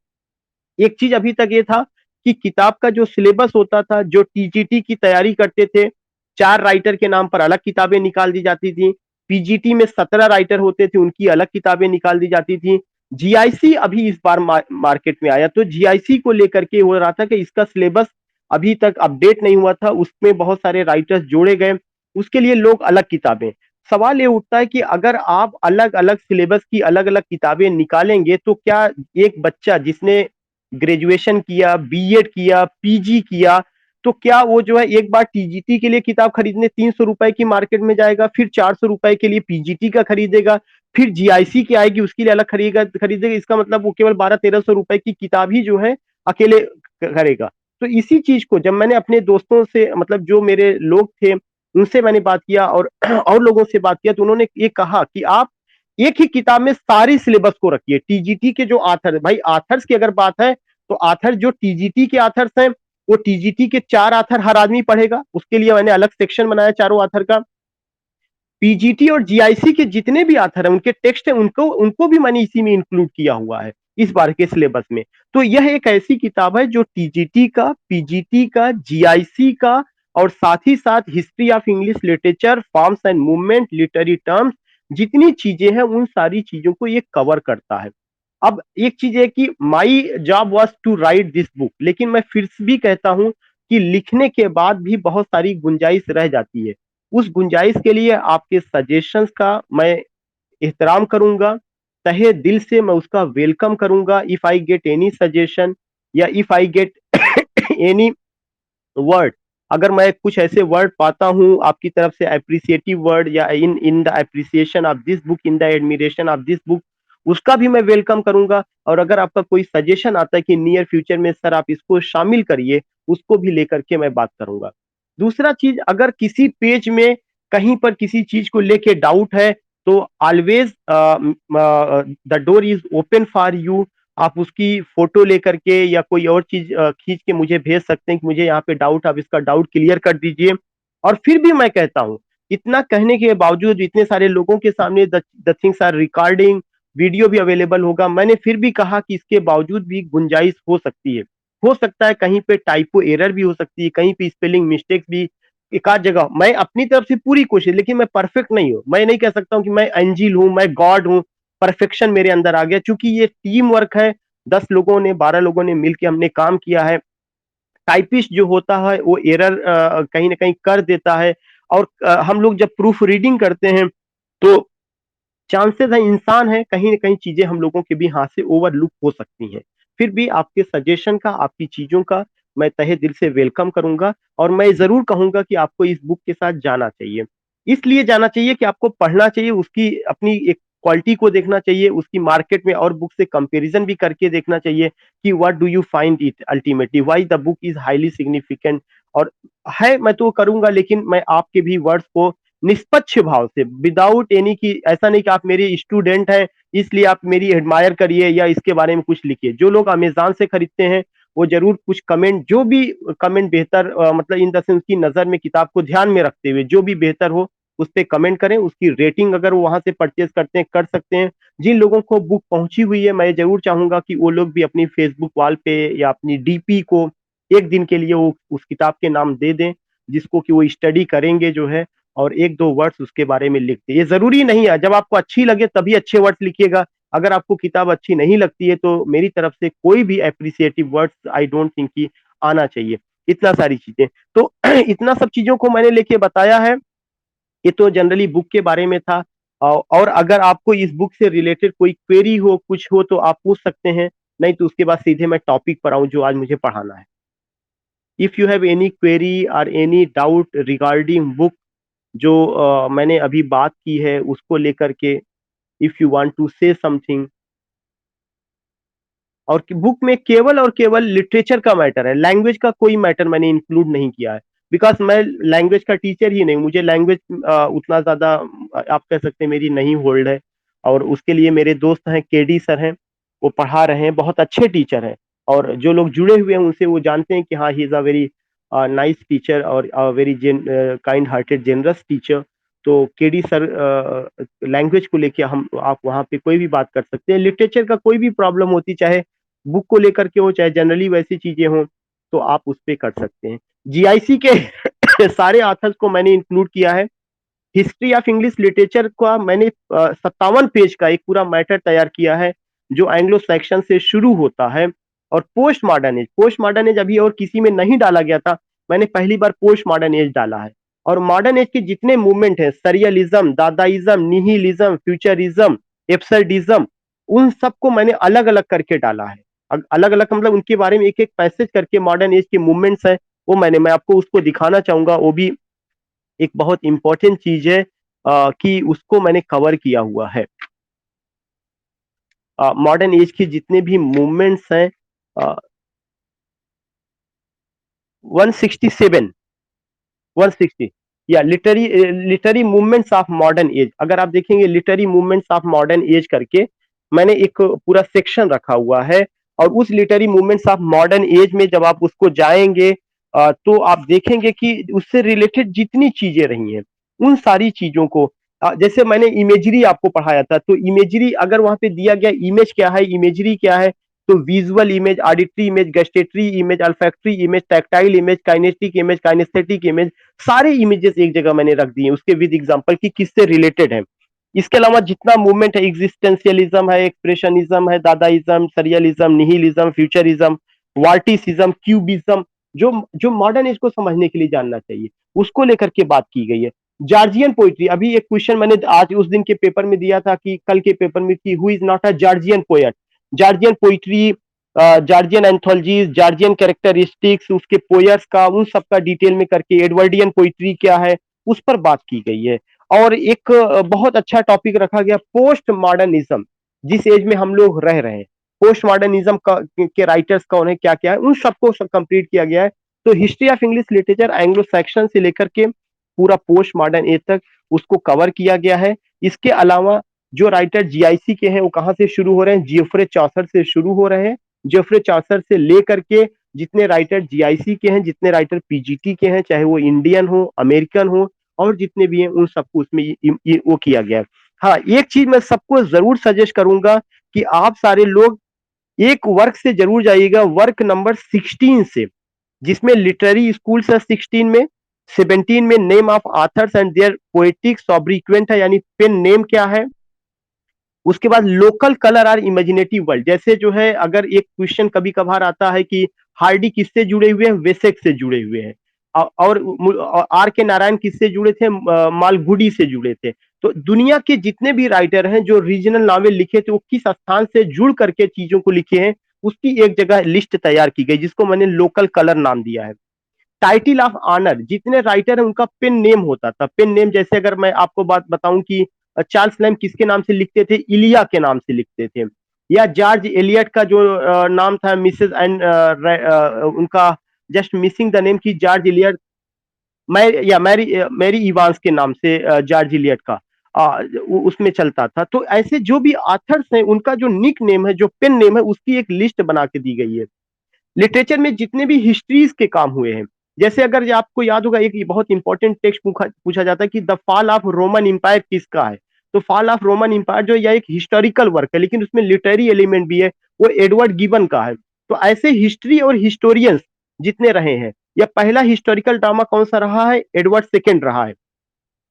एक चीज अभी तक ये था कि किताब का जो सिलेबस होता था, जो टीजीटी की तैयारी करते थे, 4 राइटर के नाम पर अलग किताबें निकाल दी जाती थी। पीजीटी में 17 राइटर होते थे, उनकी अलग किताबें निकाल दी जाती थी। जीआईसी अभी इस बार मार्केट में आया, तो जीआईसी को लेकर के हो रहा था कि इसका सिलेबस अभी तक अपडेट नहीं हुआ था, उसमें बहुत सारे राइटर्स जोड़े गए, उसके लिए लोग अलग किताबें। सवाल ये उठता है कि अगर आप अलग अलग सिलेबस की अलग अलग किताबें निकालेंगे तो क्या एक बच्चा जिसने ग्रेजुएशन किया, बीएड किया, पीजी किया, तो क्या वो जो है एक बार टीजीटी के लिए किताब खरीदने 300 रुपए की मार्केट में जाएगा, फिर 400 रुपए के लिए पीजीटी का खरीदेगा, फिर जीआईसी की आएगी उसके लिए अलग खरीदेगा? इसका मतलब वो केवल 1200-1300 रुपए की किताब ही जो है अकेले करेगा। तो इसी चीज को जब मैंने अपने दोस्तों से, मतलब जो मेरे लोग थे उनसे मैंने बात किया और और लोगों से बात किया, तो उन्होंने ये कहा कि आप एक ही किताब में सारी सिलेबस को रखिए। टीजीटी के जो आथर है, भाई आथर्स की अगर बात है तो आथर जो टीजीटी के आथर्स हैं वो टीजीटी के 4 आथर हर आदमी पढ़ेगा, उसके लिए मैंने अलग सेक्शन बनाया चारों आथर का। पीजीटी और जीआईसी के जितने भी आथर हैं उनके टेक्स्ट हैं, उनको उनको भी मैंने इसी में इंक्लूड किया हुआ है इस बार के सिलेबस में। तो यह एक ऐसी किताब है जो टीजीटी का, पीजीटी का, जीआईसी का और साथ ही साथ history of English literature, forms and movement, literary terms, जितनी चीजें हैं उन सारी चीजों को ये कवर करता है। अब एक चीज है कि my job was to write this book, लेकिन मैं फिर भी कहता हूं कि लिखने के बाद भी बहुत सारी गुंजाइश रह जाती है। उस गुंजाइश के लिए आपके सजेशंस का मैं एहतराम करूंगा, तहे दिल से मैं उसका वेलकम करूंगा। If I get any suggestion या if I get any word, अगर मैं कुछ ऐसे वर्ड पाता हूं आपकी तरफ से अप्रिसिएटिव वर्ड, या in in the appreciation of this book, in the admiration of this book, उसका भी मैं वेलकम करूंगा। और अगर आपका कोई सजेशन आता है कि नियर फ्यूचर में सर आप इसको शामिल करिए, उसको भी लेकर के मैं बात करूंगा। दूसरा चीज, अगर किसी पेज में कहीं पर किसी चीज को लेके डाउट है तो always the door is open for you. आप उसकी फोटो लेकर के या कोई और चीज खींच के मुझे भेज सकते हैं कि मुझे यहाँ पे डाउट, आप इसका डाउट क्लियर कर दीजिए। और फिर भी मैं कहता हूँ, इतना कहने के बावजूद, इतने सारे लोगों के सामने the things are recording, video भी अवेलेबल होगा, मैंने फिर भी कहा कि इसके बावजूद भी गुंजाइश हो सकती है। हो सकता है कहीं पे टाइपो एरर भी हो सकती है, कहीं पे स्पेलिंग मिस्टेक्स भी एक आध जगह। मैं अपनी तरफ से पूरी कोशिश, लेकिन मैं परफेक्ट नहीं हूं। मैं नहीं कह सकता हूं कि मैं एंजिल हूं, मैं गॉड हूं, परफेक्शन मेरे अंदर आ गया, क्योंकि ये टीम वर्क है। 10 लोगों ने, 12 लोगों ने मिलकर हमने काम किया है। टाइपिस्ट जो होता है वो एरर कहीं ना कहीं कर देता है, और हम लोग जब प्रूफ रीडिंग करते हैं तो चांसेस है, इंसान है, कहीं ना कहीं चीजें हम लोगों के भी हाथ से ओवरलुक हो सकती हैं। फिर भी आपके सजेशन का, आपकी चीजों का मैं तहे दिल से वेलकम करूंगा। और मैं जरूर कहूंगा कि आपको इस बुक के साथ जाना चाहिए। इसलिए जाना चाहिए कि आपको पढ़ना चाहिए, उसकी अपनी एक क्वालिटी को देखना चाहिए, उसकी मार्केट में और बुक से कंपैरिजन भी करके देखना चाहिए कि what do you find it ultimately, why the book is highly significant. और है, मैं तो करूंगा, लेकिन मैं आपके भी वर्ड्स को निष्पक्ष भाव से, विदाउट एनी की, ऐसा नहीं कि आप मेरे स्टूडेंट हैं इसलिए आप मेरी एडमायर करिए या इसके बारे में कुछ लिखिए। जो लोग अमेजॉन से खरीदते हैं वो जरूर कुछ कमेंट, जो भी कमेंट बेहतर, मतलब इन द सेंस की नजर में किताब को ध्यान में रखते हुए जो भी बेहतर हो उस पर कमेंट करें। उसकी रेटिंग अगर वो वहां से परचेज करते हैं कर सकते हैं। जिन लोगों को बुक पहुंची हुई है, मैं जरूर चाहूंगा कि वो लोग भी अपनी फेसबुक वॉल पे या अपनी डीपी को एक दिन के लिए वो उस किताब के नाम दे दें, जिसको कि वो स्टडी करेंगे जो है, और एक दो वर्ड्स उसके बारे में लिख दे। ये जरूरी नहीं है, जब आपको अच्छी लगे तभी अच्छे वर्ड्स लिखिएगा। अगर आपको किताब अच्छी नहीं लगती है तो मेरी तरफ से कोई भी अप्रिसिएटिव वर्ड्स आई डोंट थिंक कि आना चाहिए। इतना सारी चीजें तो इतना सब चीजों को मैंने लेके बताया है। ये तो जनरली बुक के बारे में था। और अगर आपको इस बुक से रिलेटेड कोई क्वेरी हो, कुछ हो, तो आप पूछ सकते हैं। नहीं तो उसके बाद सीधे मैं टॉपिक पर आऊं जो आज मुझे पढ़ाना है। If you have any query और एनी डाउट रिगार्डिंग बुक जो मैंने अभी बात की है उसको लेकर के, if you want to say something. और बुक में केवल और केवल लिटरेचर का मैटर है, लैंग्वेज का कोई मैटर मैंने इंक्लूड नहीं किया है। बिकॉज मैं लैंग्वेज का टीचर ही नहीं, मुझे लैंग्वेज उतना ज्यादा आप कह सकते हैं मेरी नहीं होल्ड है। और उसके लिए मेरे दोस्त हैं, केडी सर हैं, वो पढ़ा रहे हैं, बहुत अच्छे टीचर हैं। और जो लोग जुड़े हुए हैं उनसे वो जानते हैं कि हाँ, he is a very nice teacher और very kind hearted generous teacher. तो केडी सर, लैंग्वेज को लेके हम आप वहाँ पे कोई भी बात कर सकते हैं। लिटरेचर का कोई भी प्रॉब्लम होती, चाहे बुक को लेकर के हो चाहे जनरली वैसी चीजें हो, तो आप उस पर कर सकते हैं। जीआईसी के सारे ऑथर्स को मैंने इंक्लूड किया है। हिस्ट्री ऑफ इंग्लिश लिटरेचर का मैंने 57 पेज का एक पूरा मैटर तैयार किया है जो एंग्लो सेक्शन से शुरू होता है। और पोस्ट मॉडर्न एज अभी और किसी में नहीं डाला गया था, मैंने पहली बार पोस्ट मॉडर्न एज डाला है। और मॉडर्न एज के जितने मूवमेंट है, सरियलिज्म, दादाइज्म, निहिलिज्म, फ्यूचरिज्म, एब्सर्डिज्म, उन सबको मैंने अलग अलग करके डाला है। अलग अलग मतलब उनके बारे में एक एक पैसेज करके मॉडर्न एज के मूवमेंट्स है, वो मैं आपको उसको दिखाना चाहूंगा। वो भी एक बहुत इंपॉर्टेंट चीज है कि उसको मैंने कवर किया हुआ है। मॉडर्न एज के जितने भी मूवमेंट्स हैं, 167, 160, या literary movements of modern age. अगर आप देखेंगे literary movements of modern age करके मैंने एक पूरा सेक्शन रखा हुआ है। और उस literary movements of modern age में जब आप उसको जाएंगे तो आप देखेंगे कि उससे रिलेटेड जितनी चीजें रही हैं उन सारी चीजों को, जैसे मैंने इमेजरी आपको पढ़ाया था, तो इमेजरी अगर वहां पे दिया गया इमेज क्या है, इमेजरी क्या है, तो visual image, auditory image, gustatory image, olfactory image, tactile image, kinetic image, kinaesthetic image, सारे इमेजेस एक जगह मैंने रख दिए उसके विद एग्जांपल की किससे रिलेटेड है। इसके अलावा जितना मूवमेंट है, एग्जिस्टेंशियलिज्म है, एक्सप्रेशनिज्म है, दादाइज्म, सरियलिज्म, निहिलिज्म, फ्यूचरिज्म, वार्टिसिज्म, क्यूबिज्म, जो जो मॉडर्न एज को समझने के लिए जानना चाहिए, उसको लेकर के बात की गई है। जॉर्जियन पोइट्री, अभी एक क्वेश्चन मैंने आज उस दिन के पेपर में दिया था कि कल के पेपर में कि who is not a Georgian poet. Georgian poetry, Georgian anthologies, Georgian characteristics, उसके पोयर्स का, उन सब का डिटेल में करके, एडवर्डियन पोइट्री क्या है उस पर बात की गई है। और एक बहुत अच्छा टॉपिक रखा गया पोस्ट मॉडर्निज्म, जिस एज में हम लोग रह रहे हैं, पोस्ट मॉडर्निज्म के राइटर्स कौन है, क्या क्या है, उन सबको कंप्लीट किया गया है। तो history of English literature Anglo Saxon से लेकर के पूरा पोस्ट मॉडर्न एज तक उसको कवर किया गया है। इसके अलावा जो राइटर जीआईसी के हैं वो कहाँ से शुरू हो रहे हैं, जियोफ्रे चौसर से शुरू हो रहे हैं। जियोफ्रे चौसर से लेकर के जितने राइटर जीआईसी के हैं, जितने राइटर पीजीटी के हैं, चाहे वो इंडियन हो, अमेरिकन हो, और जितने भी हैं उन सबको उसमें ये वो किया गया है। हाँ, एक चीज मैं सबको जरूर सजेस्ट करूंगा कि आप सारे लोग एक वर्क से जरूर जाइएगा, वर्क नंबर 16 से, जिसमें लिटरेरी स्कूल्स है 16 में, 17 में name of authors and their poetic sobriquet है, यानी पेन नेम क्या है। उसके बाद लोकल कलर और इमेजिनेटिव वर्ल्ड, जैसे जो है अगर एक क्वेश्चन कभी कभार आता है कि हार्डी किससे जुड़े हुए हैं, वेसेक से जुड़े हुए हैं, और आर के नारायण किससे जुड़े थे, मालगुडी से जुड़े थे। तो दुनिया के जितने भी राइटर हैं जो रीजनल नॉवेल लिखे थे वो किस स्थान से जुड़ करके चीजों को लिखे हैं, उसकी एक जगह लिस्ट तैयार की गई जिसको मैंने लोकल कलर नाम दिया है। टाइटिल ऑफ ऑनर, जितने राइटर हैं उनका पेन नेम होता था। पेन नेम जैसे अगर मैं आपको बात बताऊं कि चार्ल्स लैम किसके नाम से लिखते थे, इलिया के नाम से लिखते थे। या जॉर्ज एलियट का जो नाम था मिसेस एंड उनका जस्ट मिसिंग द नेम की George Eliot, Mary Mary Evans के नाम से जॉर्ज एलियट का उसमें चलता था। तो ऐसे जो भी ऑथर्स हैं उनका जो निक नेम है, जो पेन नेम है, उसकी एक लिस्ट बना के दी गई है। लिटरेचर में जितने भी हिस्ट्रीज के काम हुए हैं, जैसे अगर आपको याद होगा एक बहुत इंपॉर्टेंट टेक्स्ट पूछा जाता है कि the fall of Roman empire किसका है, तो फॉल ऑफ रोमन इंपायर जो यह एक हिस्टोरिकल वर्क है लेकिन उसमें लिटरेरी एलिमेंट भी है, वो एडवर्ड गिबन का है। तो ऐसे हिस्ट्री और हिस्टोरियंस जितने रहे हैं, या पहला हिस्टोरिकल ड्रामा कौन सा रहा है, एडवर्ड सेकेंड रहा है।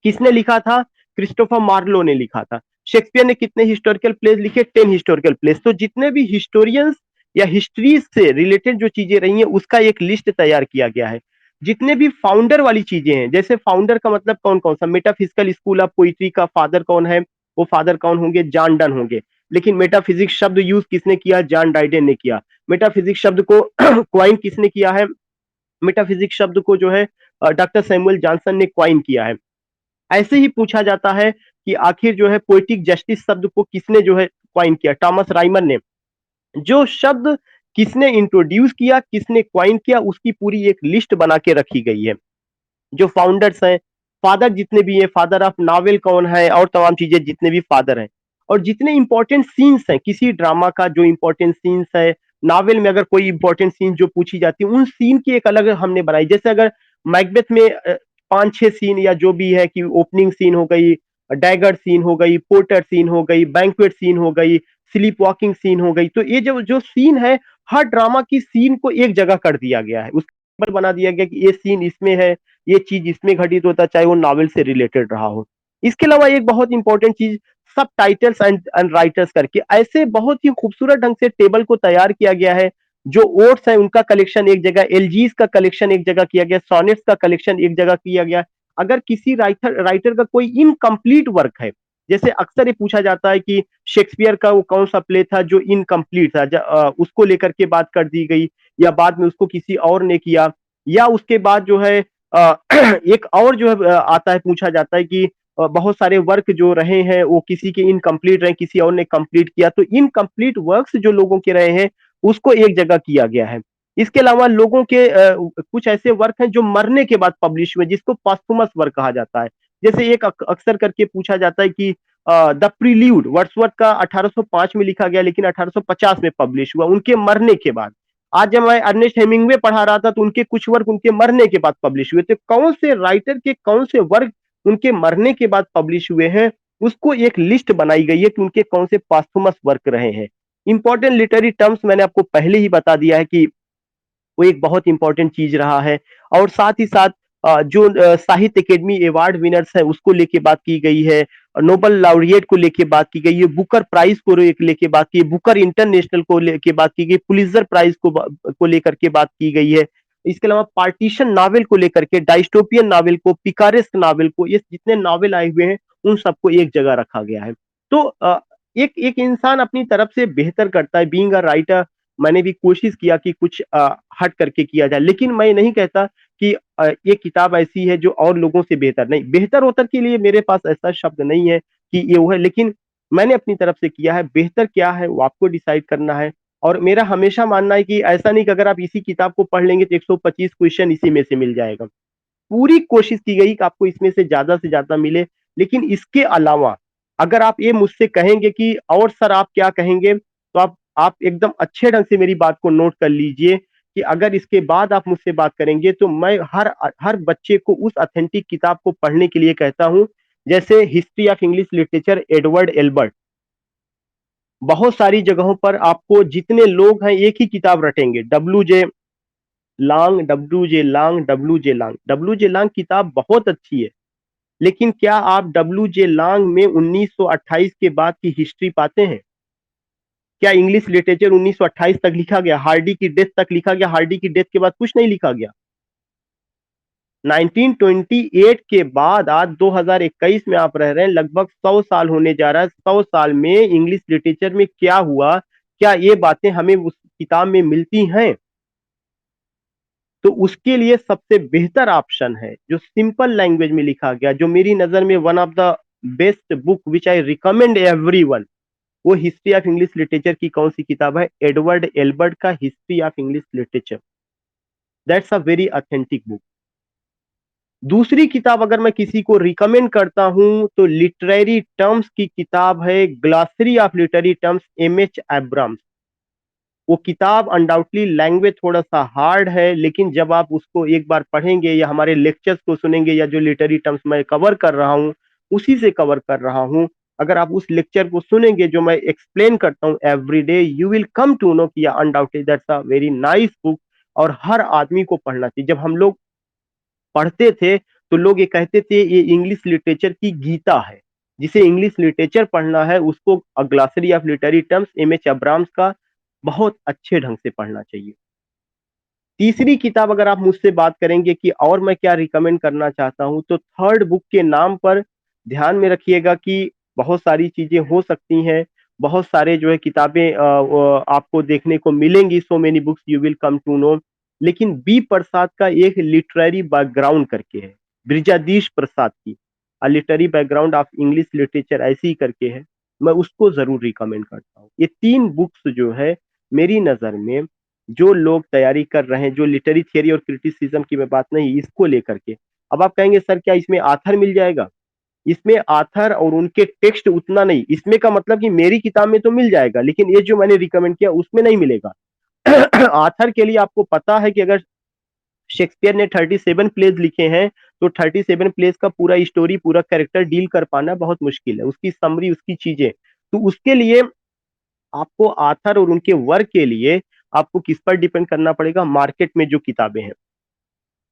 किसने लिखा था, क्रिस्टोफर मार्लो ने लिखा था। शेक्सपियर ने कितने हिस्टोरिकल प्लेस लिखे, 10 हिस्टोरिकल प्लेस। तो जितने भी हिस्टोरियंस या हिस्ट्री से रिलेटेड जो चीजें रही हैं उसका एक लिस्ट तैयार किया गया है। जितने भी फाउंडर वाली चीजें हैं, जैसे फाउंडर का मतलब कौन कौन सा, मेटाफिजिकल स्कूल ऑफ पोइट्री का फादर कौन है, वो फादर कौन होंगे, जॉन डन होंगे। लेकिन मेटाफिजिक्स शब्द यूज किसने किया, जॉन डाइडेन ने किया। मेटाफिजिक्स शब्द को क्वाइन किसने किया है, मेटाफिजिक्स शब्द को जो है डॉक्टर सैमुअल जॉनसन ने क्वाइन किया है। ऐसे ही पूछा जाता है कि आखिर जो है पोइटिक जस्टिस शब्द को किसने जो है क्वाइन किया, टॉमस राइमर ने। जो शब्द किसने इंट्रोड्यूस किया, किसने क्वाइन किया, उसकी पूरी एक लिस्ट बना के रखी गई है। जो फाउंडर्स हैं, फादर जितने भी हैं, फादर ऑफ नॉवेल कौन है, और तमाम चीजें जितने भी फादर हैं, और जितने इंपॉर्टेंट सीन्स हैं किसी ड्रामा का, जो इंपॉर्टेंट सीन्स है नॉवेल में, अगर कोई इंपॉर्टेंट सीन जो पूछी जाती है उन सीन की एक अलग हमने बनाई। जैसे अगर मैकबेथ में 5-6 सीन या जो भी है कि ओपनिंग सीन हो गई, डैगर सीन हो गई, पोर्टर सीन हो गई, बैंक्वेट सीन हो गई, स्लीप वॉकिंग सीन हो गई, तो ये जो जो सीन है हर ड्रामा की सीन को एक जगह कर दिया गया है, उसके बना दिया गया कि ये सीन इसमें है, ये चीज इसमें घटित होता, चाहे वो नॉवेल से रिलेटेड रहा हो। इसके अलावा एक बहुत इंपॉर्टेंट चीज, सब टाइटल्स एंड राइटर्स करके ऐसे बहुत ही खूबसूरत ढंग से टेबल को तैयार किया गया है। जो ओट्स है उनका कलेक्शन एक जगह, एलजीज का कलेक्शन एक जगह किया गया, सोनेट्स का कलेक्शन एक जगह किया गया, अगर किसी राइटर राइटर का कोई इनकम्प्लीट वर्क है, जैसे अक्सर ये पूछा जाता है कि शेक्सपियर का वो कौन सा प्ले था जो इनकम्प्लीट था, उसको लेकर के बात कर दी गई, या बाद में उसको किसी और ने किया, या उसके बाद जो है एक और जो है आता है, पूछा जाता है कि बहुत सारे वर्क जो रहे हैं वो किसी के इनकम्प्लीट रहे, किसी और ने कंप्लीट किया, तो इनकम्प्लीट वर्क्स जो लोगों के रहे हैं उसको एक जगह किया गया है। इसके अलावा लोगों के कुछ ऐसे वर्क हैं जो मरने के बाद पब्लिश हुए, जिसको पॉस्थुमस वर्क कहा जाता है। जैसे एक अक्सर करके पूछा जाता है कि द प्रील्यूड वर्ड्सवर्थ का 1805 में लिखा गया, लेकिन 1850 में पब्लिश हुआ उनके मरने के बाद। आज जब मैं अर्नेस्ट हेमिंग्वे पढ़ा रहा था तो उनके कुछ वर्क उनके मरने के बाद पब्लिश हुए थे। कौन से राइटर के कौन से वर्क उनके मरने के बाद पब्लिश हुए हैं, उसको एक लिस्ट बनाई गई है कि उनके कौन से पास्थुमस वर्क रहे हैं। इंपॉर्टेंट लिटरेरी टर्म्स मैंने आपको पहले ही बता दिया है कि वो एक बहुत इंपॉर्टेंट चीज रहा है। और साथ ही साथ जो साहित्य अकेडमी अवार्ड विनर्स है उसको लेके बात की गई है, नोबल लाउरिएट को लेके बात की गई है, बुकर प्राइज को लेके बात की, बुकर इंटरनेशनल को लेके बात की गई, पुलित्जर प्राइज को लेकर के बात की गई है। इसके अलावा पार्टीशन नावल को लेकर के, डायस्टोपियन नावल को, पिकारेस्क नावल को, ये जितने नावल आए हुए हैं उन सबको एक जगह रखा गया है। तो एक एक इंसान अपनी तरफ से बेहतर करता है, बीइंग अ राइटर। मैंने भी कोशिश किया कि कुछ हट करके किया जाए, लेकिन मैं नहीं कहता कि ये किताब ऐसी है जो और लोगों से बेहतर नहीं, बेहतर होतर के लिए मेरे पास ऐसा शब्द नहीं है कि ये वो है, लेकिन मैंने अपनी तरफ से किया है। बेहतर क्या है वो आपको डिसाइड करना है। और मेरा हमेशा मानना है कि ऐसा नहीं कि अगर आप इसी किताब को पढ़ लेंगे तो 125 क्वेश्चन इसी में से मिल जाएगा। पूरी कोशिश की गई कि आपको इसमें से ज्यादा मिले। लेकिन इसके अलावा अगर आप ये मुझसे कहेंगे कि और सर आप क्या कहेंगे, तो आप एकदम अच्छे ढंग से मेरी बात को नोट कर लीजिए कि अगर इसके बाद आप मुझसे बात करेंगे तो मैं हर हर बच्चे को उस ऑथेंटिक किताब को पढ़ने के लिए कहता हूं, जैसे history of English literature Edward Albert. बहुत सारी जगहों पर आपको जितने लोग हैं एक ही किताब रटेंगे, डब्ल्यू जे लांग किताब बहुत अच्छी है। लेकिन क्या आप डब्ल्यू जे लांग में 1928 के बाद की हिस्ट्री पाते हैं? क्या इंग्लिश लिटरेचर 1928 तक लिखा गया? हार्डी की डेथ तक लिखा गया? हार्डी की डेथ के बाद कुछ नहीं लिखा गया। 1928 के बाद आज 2021 में आप रह रहे हैं, लगभग 100 साल होने जा रहा है। 100 साल में इंग्लिश लिटरेचर में क्या हुआ, क्या ये बातें हमें उस किताब में मिलती हैं? तो उसके लिए सबसे बेहतर ऑप्शन है जो सिंपल लैंग्वेज में लिखा गया, जो मेरी नजर में one of the best book which I recommend everyone, वो हिस्ट्री ऑफ इंग्लिश लिटरेचर की कौन सी किताब है? एडवर्ड एल्बर्ट का history of English literature. That's a very authentic book. दूसरी किताब अगर मैं किसी को रिकमेंड करता हूं तो लिटरेरी टर्म्स की किताब है glossary of literary terms, M H Abrams. वो किताब अनडाउटली लैंग्वेज थोड़ा सा हार्ड है, लेकिन जब आप उसको एक बार पढ़ेंगे या हमारे लेक्चर्स को सुनेंगे या जो लिटरेरी टर्म्स मैं कवर कर रहा हूँ उसी से कवर कर रहा हूँ, अगर आप उस लेक्चर को सुनेंगे जो मैं एक्सप्लेन करता हूँ every day, you will come to know कि undoubted that's a very nice book और हर आदमी को पढ़ना चाहिए। जब हम लोग पढ़ते थे तो लोग ये कहते थे ये इंग्लिश लिटरेचर की गीता है। जिसे इंग्लिश लिटरेचर पढ़ना है उसको glossary of literary terms, M H Abrams का बहुत अच्छे ढंग से पढ़ना चाहिए। तीसरी किताब अगर आप मुझसे बात करेंगे कि और मैं क्या रिकमेंड करना चाहता हूं, तो थर्ड बुक के नाम पर ध्यान में रखिएगा कि बहुत सारी चीजें हो सकती हैं, बहुत सारे जो है किताबें आपको देखने को मिलेंगी, so many books you will come to know. लेकिन बी प्रसाद का एक लिटरेरी बैकग्राउंड करके है, ब्रिजाधीश प्रसाद की literary background of English literature ऐसी ही करके है, मैं उसको जरूर रिकमेंड करता हूँ। ये तीन बुक्स जो है मेरी नजर में, जो लोग तैयारी कर रहे हैं, जो लिटरेरी थियरी और क्रिटिसिज्म की मैं बात नहीं, इसको लेकर के। अब आप कहेंगे सर क्या इसमें आथर मिल जाएगा? इसमें आथर और उनके टेक्स्ट उतना नहीं, इसमें का मतलब कि मेरी किताब में तो मिल जाएगा लेकिन ये जो मैंने रिकमेंड किया उसमें नहीं मिलेगा। आथर के लिए आपको पता है कि अगर शेक्सपियर ने 37 प्लेज लिखे हैं तो 37 प्लेज का पूरा स्टोरी, पूरा कैरेक्टर डील कर पाना बहुत मुश्किल है, उसकी समरी, उसकी चीजें। तो उसके लिए आपको आथर और उनके वर्क के लिए आपको किस पर डिपेंड करना पड़ेगा? मार्केट में जो किताबें हैं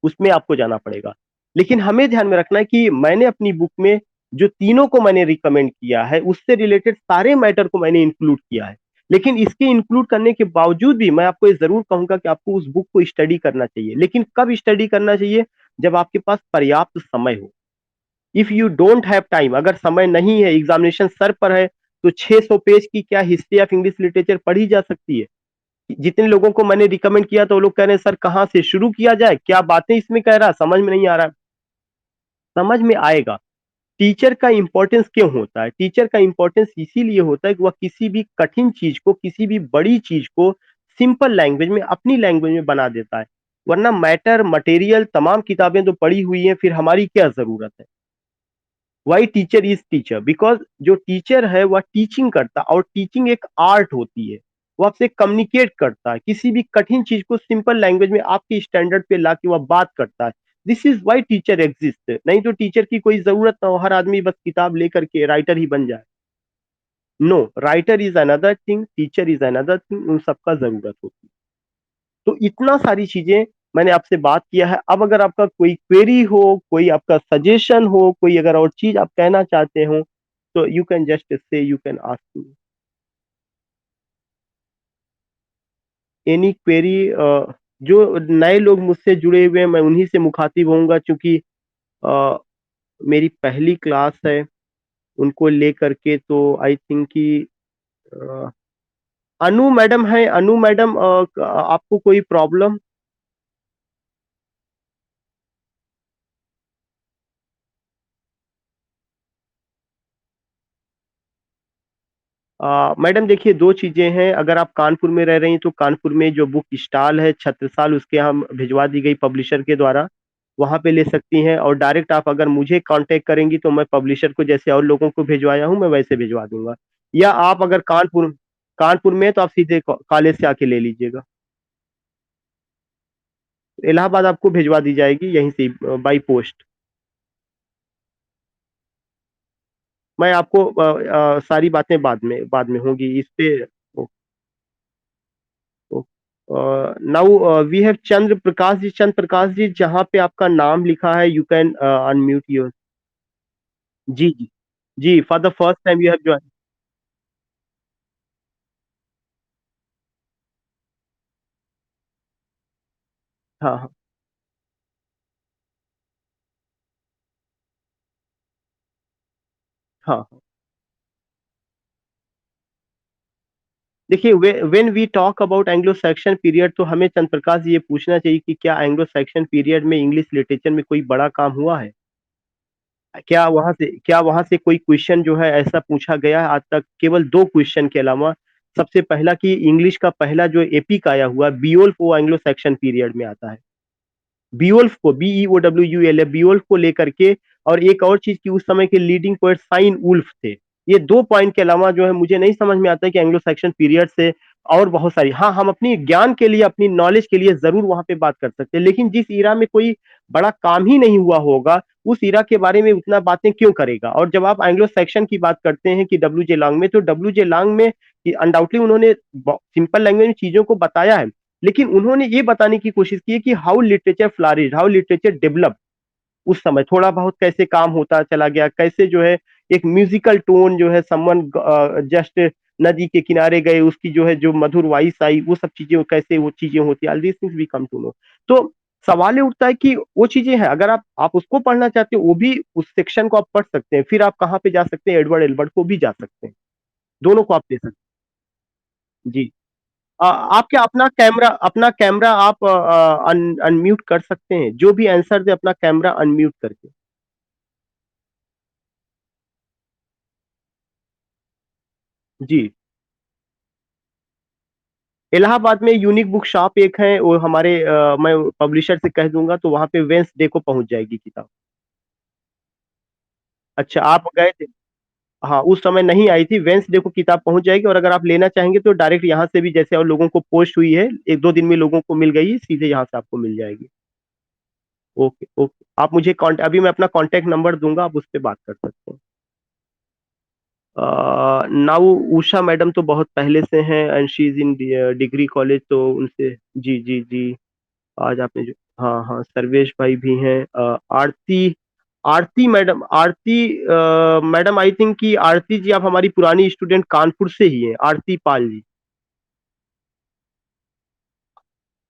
उसमें आपको जाना पड़ेगा। लेकिन हमें ध्यान में रखना है कि मैंने अपनी बुक में जो तीनों को मैंने रिकमेंड किया है उससे रिलेटेड सारे मैटर को मैंने इंक्लूड किया है। लेकिन इसके इंक्लूड करने के बावजूद भी मैं आपको ये जरूर कहूंगा कि आपको उस बुक को स्टडी करना चाहिए। लेकिन कब स्टडी करना चाहिए? जब आपके पास पर्याप्त समय हो। If you don't have time, अगर समय नहीं है, एग्जामिनेशन सर पर है, तो 600 पेज की क्या हिस्ट्री ऑफ इंग्लिश लिटरेचर पढ़ी जा सकती है? जितने लोगों को मैंने रिकमेंड किया तो वो लोग कह रहे हैं सर कहाँ से शुरू किया जाए, क्या बातें इसमें कह रहा, समझ में नहीं आ रहा। समझ में आएगा। टीचर का इंपॉर्टेंस क्यों होता है? टीचर का इंपॉर्टेंस इसीलिए होता है कि वह किसी भी कठिन चीज को, किसी भी बड़ी चीज को सिंपल लैंग्वेज में, अपनी लैंग्वेज में बना देता है। वरना मैटर मटेरियल तमाम किताबें तो पढ़ी हुई हैं, फिर हमारी क्या जरूरत है? Why teacher is teacher, because जो टीचर है वह टीचिंग करता है, और टीचिंग एक आर्ट होती है। वो आपसे कम्युनिकेट करता है, किसी भी कठिन चीज को सिंपल लैंग्वेज में आपके स्टैंडर्ड पे ला के वह बात करता है। This is why teacher exist. नहीं तो टीचर की कोई जरूरत ना हो, हर आदमी बस किताब लेकर के राइटर ही बन जाए। No, writer is another thing, teacher is another thing, उन सबका जरूरत होती है। तो इतना सारी चीजें मैंने आपसे बात किया है। अब अगर आपका कोई क्वेरी हो, कोई आपका सजेशन हो, कोई अगर और चीज आप कहना चाहते हो, तो you can just say, you can ask me any query. जो नए लोग मुझसे जुड़े हुए हैं, मैं उन्हीं से मुखातिब होऊंगा, क्योंकि अ, मेरी पहली क्लास है। उनको लेकर के तो आई थिंक कि अ, अनु मैडम है। अनु मैडम, आपको कोई प्रॉब्लम? मैडम देखिए, दो चीजें हैं। अगर आप कानपुर में रह रही हैं तो कानपुर में जो बुक स्टॉल है छत्रसाल, उसके हम भिजवा दी गई पब्लिशर के द्वारा, वहां पे ले सकती हैं। और डायरेक्ट आप अगर मुझे कांटेक्ट करेंगी तो मैं पब्लिशर को जैसे और लोगों को भिजवाया हूं, मैं वैसे भिजवा दूंगा। या आप अगर कानपुर कानपुर में हैं, तो आप सीधे कॉलेज से आके ले लीजिएगा। इलाहाबाद आपको भिजवा दी जाएगी यहीं से, बाई पोस्ट। मैं आपको सारी बातें बाद में होंगी इस पे। Now we have Chandra Prakash ji. Chandra Prakash ji, जहाँ पे आपका नाम लिखा है, यू कैन अनम्यूट योर। जी जी। जी, for the first time you have join. हाँ हाँ। हाँ हाँ। देखिए, when we talk about Anglo Saxon period, तो हमें चंद्र प्रकाश जी ये पूछना चाहिए कि क्या एंग्लो सैक्सन पीरियड में इंग्लिश लिटरेचर में कोई बड़ा काम हुआ है? क्या वहां से कोई क्वेश्चन जो है ऐसा पूछा गया है आज तक? केवल दो क्वेश्चन के अलावा। सबसे पहला कि इंग्लिश का पहला जो एपिक आया हुआ बियोल्फ, वो एंग्लो सैक्सन पीरियड में आता है। बियोल्फ को, BEOWULF, बियोल्फ को लेकर के। और एक और चीज कि उस समय के लीडिंग पोएट साइन वुल्फ थे। ये दो पॉइंट के अलावा जो है मुझे नहीं समझ में आता है कि एंग्लो सैक्सन पीरियड से और बहुत सारी, हाँ, हम अपनी ज्ञान के लिए, अपनी नॉलेज के लिए जरूर वहां पे बात कर सकते हैं, लेकिन जिस ईरा में कोई बड़ा काम ही नहीं हुआ होगा, उस ईरा के बारे में उतना बातें क्यों करेगा? और जब आप एंग्लो सैक्सन की बात करते हैं कि WJ लॉन्ग में, तो WJ लॉन्ग में अनडाउटली उन्होंने सिंपल लैंग्वेज में चीजों को बताया है। लेकिन उन्होंने ये बताने की कोशिश की है कि how literature flourish, how literature develop. उस समय थोड़ा बहुत कैसे काम होता चला गया, कैसे जो है एक म्यूजिकल टोन जो है, समवन जस्ट नदी के किनारे गए, उसकी जो है जो मधुर वॉइस आई, वो सब चीजें कैसे वो चीजें होती, all these things we come to know. तो सवाल ये उठता है कि वो चीजें हैं, अगर आप उसको पढ़ना चाहते हो, वो भी उस सेक्शन को आप पढ़ सकते हैं। फिर आप कहाँ पे जा सकते हैं? एडवर्ड एल्बर्ट को भी जा सकते हैं। दोनों को आप ले सकते हैं। जी। आप क्या अपना कैमरा आप अनम्यूट कर सकते हैं? जो भी आंसर दे अपना कैमरा अनम्यूट करके। जी। इलाहाबाद में यूनिक बुक शॉप एक है, वो हमारे मैं पब्लिशर से कह दूंगा, तो वहां पे वेंसडे को पहुंच जाएगी किताब। अच्छा, आप गए थे? हाँ, उस समय नहीं आई थी। वेंसडे को किताब पहुंच जाएगी, और अगर आप लेना चाहेंगे तो डायरेक्ट यहाँ से भी, जैसे और लोगों को पोस्ट हुई है, एक दो दिन में लोगों को मिल गई, सीधे यहाँ से आपको मिल जाएगी। Okay okay. आप मुझे अभी मैं अपना कांटेक्ट नंबर दूंगा, आप उस पर बात कर सकते हैं। नाउ उषा मैडम तो बहुत पहले से हैं, and she is in degree college, तो उनसे। जी जी जी। आज आपने जो, हाँ हाँ, सर्वेश भाई भी हैं। आरती, मैडम आई थिंक कि आरती जी, आप हमारी पुरानी स्टूडेंट कानपुर से ही हैं, आरती पाल जी।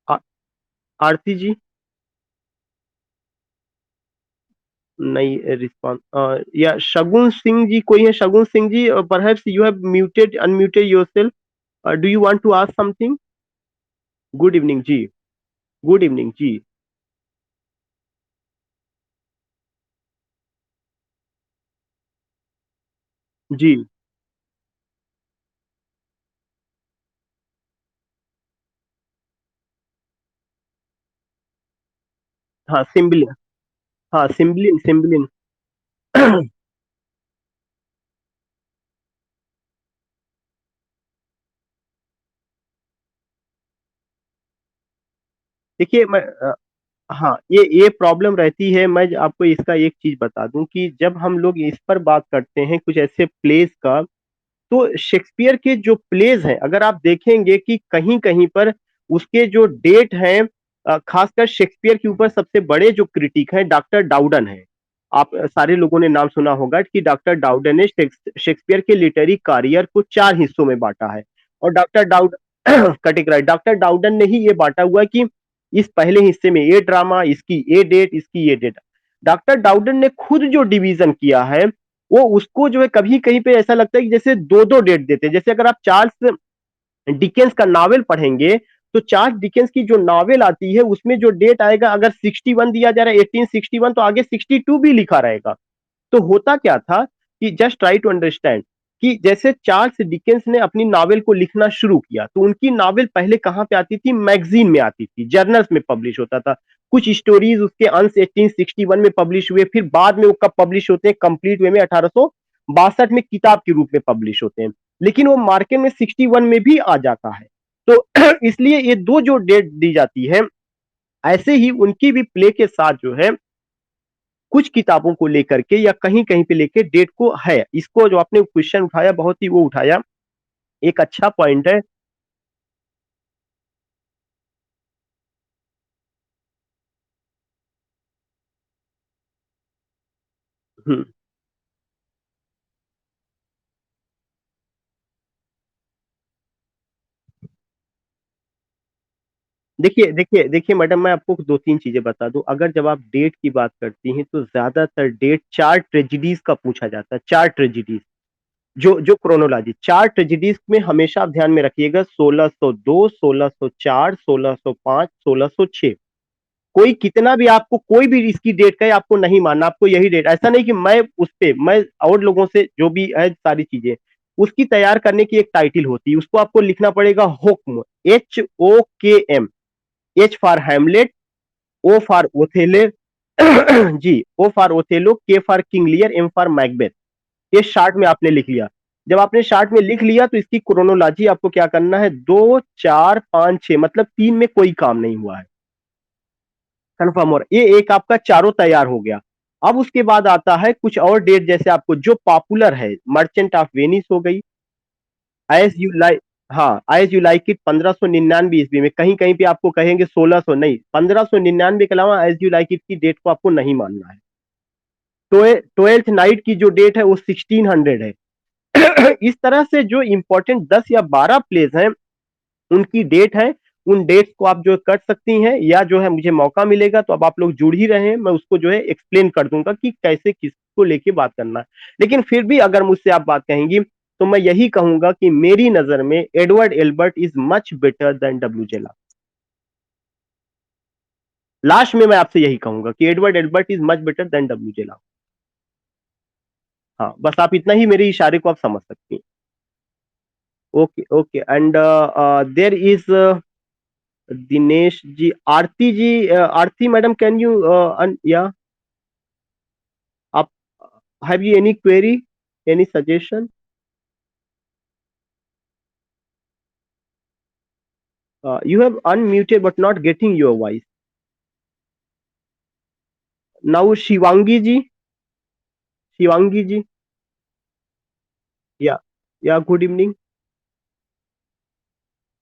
आ, आरती जी। नहीं रिस्पॉन्स, या शगुन सिंह जी कोई है? Shagun Singh ji, perhaps you have muted unmuted yourself. Do you want to ask something? Good evening जी। गुड इवनिंग जी। जी। हाँ सिम्बलिन। हाँ सिम्बलिन सिम्बलिन। देखिए मैं हाँ, ये प्रॉब्लम रहती है। मैं आपको इसका एक चीज बता दूं कि जब हम लोग इस पर बात करते हैं कुछ ऐसे प्लेस का, तो शेक्सपियर के जो प्लेस हैं अगर आप देखेंगे कि कहीं कहीं पर उसके जो डेट हैं, खासकर शेक्सपियर के ऊपर सबसे बड़े जो क्रिटिक हैं डॉक्टर डाउडन है। आप सारे लोगों ने नाम सुना होगा कि डॉक्टर डाउडन ने शेक्सपियर के लिटरेरी करियर को चार हिस्सों में बांटा है। और डॉक्टर डाउड कटिक राइट, डॉक्टर डाउडन ने ही ये बांटा हुआ है कि इस पहले हिस्से में ये ड्रामा, इसकी ये डेट, इसकी ये डेट। डॉक्टर डाउडन ने खुद जो डिवीजन किया है, वो उसको जो है कभी कहीं पे ऐसा लगता है कि जैसे दो दो डेट देते हैं। जैसे अगर आप चार्ल्स डिकेंस का नावल पढ़ेंगे, तो चार्ल्स डिकेंस की जो नावल आती है उसमें जो डेट आएगा, अगर 61 दिया जा रहा है 1861, तो आगे 62 भी लिखा रहेगा। तो होता क्या था कि जस्ट ट्राई टू अंडरस्टैंड कि जैसे चार्ल्स डिकेंस ने अपनी नावल को लिखना शुरू किया, तो उनकी नावल पहले कहां पे आती थी? मैगजीन में आती थी, जर्नल्स में पब्लिश होता था। कुछ स्टोरीज उसके अंश 1861 में पब्लिश हुए, फिर बाद में वो कब पब्लिश होते हैं? कंप्लीट वे में 1862 में किताब के रूप में पब्लिश होते हैं। लेकिन वो मार्केट में 61 में भी आ जाता है। तो इसलिए ये दो जो डेट दी जाती है, ऐसे ही उनकी भी प्ले के साथ जो है कुछ किताबों को लेकर के या कहीं कहीं पे लेके डेट को है। इसको जो आपने क्वेश्चन उठाया बहुत ही वो उठाया, एक अच्छा पॉइंट है। हम्म। देखिए देखिए देखिए मैडम, मैं आपको दो तीन चीजें बता दूं। अगर जब आप डेट की बात करती हैं तो ज्यादातर डेट चार ट्रेजिडीज का पूछा जाता है। चार ट्रेजिडीज, जो जो क्रोनोलॉजी चार ट्रेजिडीज में हमेशा आप ध्यान में रखिएगा: 1602, 1604, 1605, 1606। कोई कितना भी आपको कोई भी इसकी डेट कहे, आपको नहीं मानना, आपको यही डेट। ऐसा नहीं कि मैं उस पे मैं और लोगों से जो भी है सारी चीजें, उसकी तैयार करने की एक टाइटिल होती है, उसको आपको लिखना पड़ेगा हुक्म, HOKM। H for Hamlet, O for Othello जी, O for Othello, K for King Lear, M for Macbeth. ये शार्ट में आपने लिख लिया। जब आपने शार्ट में लिख लिया तो इसकी क्रोनोलॉजी आपको क्या करना है? 2 4 5 6, मतलब तीन में कोई काम नहीं हुआ है। कंफर्म हो रहा है, ये एक आपका चारों तैयार हो गया। अब उसके बाद आता है कुछ और डेट, जैसे आपको जो पॉपुलर है, मर्चेंट ऑफ वेनिस हो गई, एज यू लाइक। हाँ, एज यू लाइक इट 1599 ईस्वी में। कहीं कहीं पे आपको कहेंगे 1600, नहीं, 1599 के अलावा एज यू लाइक इट की डेट को आपको नहीं मानना है। ट्वेल्थ नाइट की जो डेट है वो 1600 है। इस तरह से जो इंपॉर्टेंट 10 या 12 प्लेस हैं, उनकी डेट है। उन डेट्स को आप जो कर सकती हैं, या जो है मुझे मौका मिलेगा तो अब आप लोग जुड़ ही रहे हैं, मैं उसको जो है एक्सप्लेन कर दूंगा कि कैसे किसको लेके बात करना है। लेकिन फिर भी अगर मुझसे आप बात कहेंगी, तो मैं यही कहूंगा कि मेरी नजर में Edward Albert is much better than W जेला। लास्ट में मैं आपसे यही कहूंगा कि Edward Albert is much better than W जेला। हाँ, बस आप इतना ही मेरे इशारे को आप समझ सकती हैं। Okay okay, and there is Dinesh ji, Aarti ji, Aarti madam, can you या आप, have you any query, any suggestion? You have unmuted but not getting your voice. Now Shivangi ji, yeah, yeah. Good evening.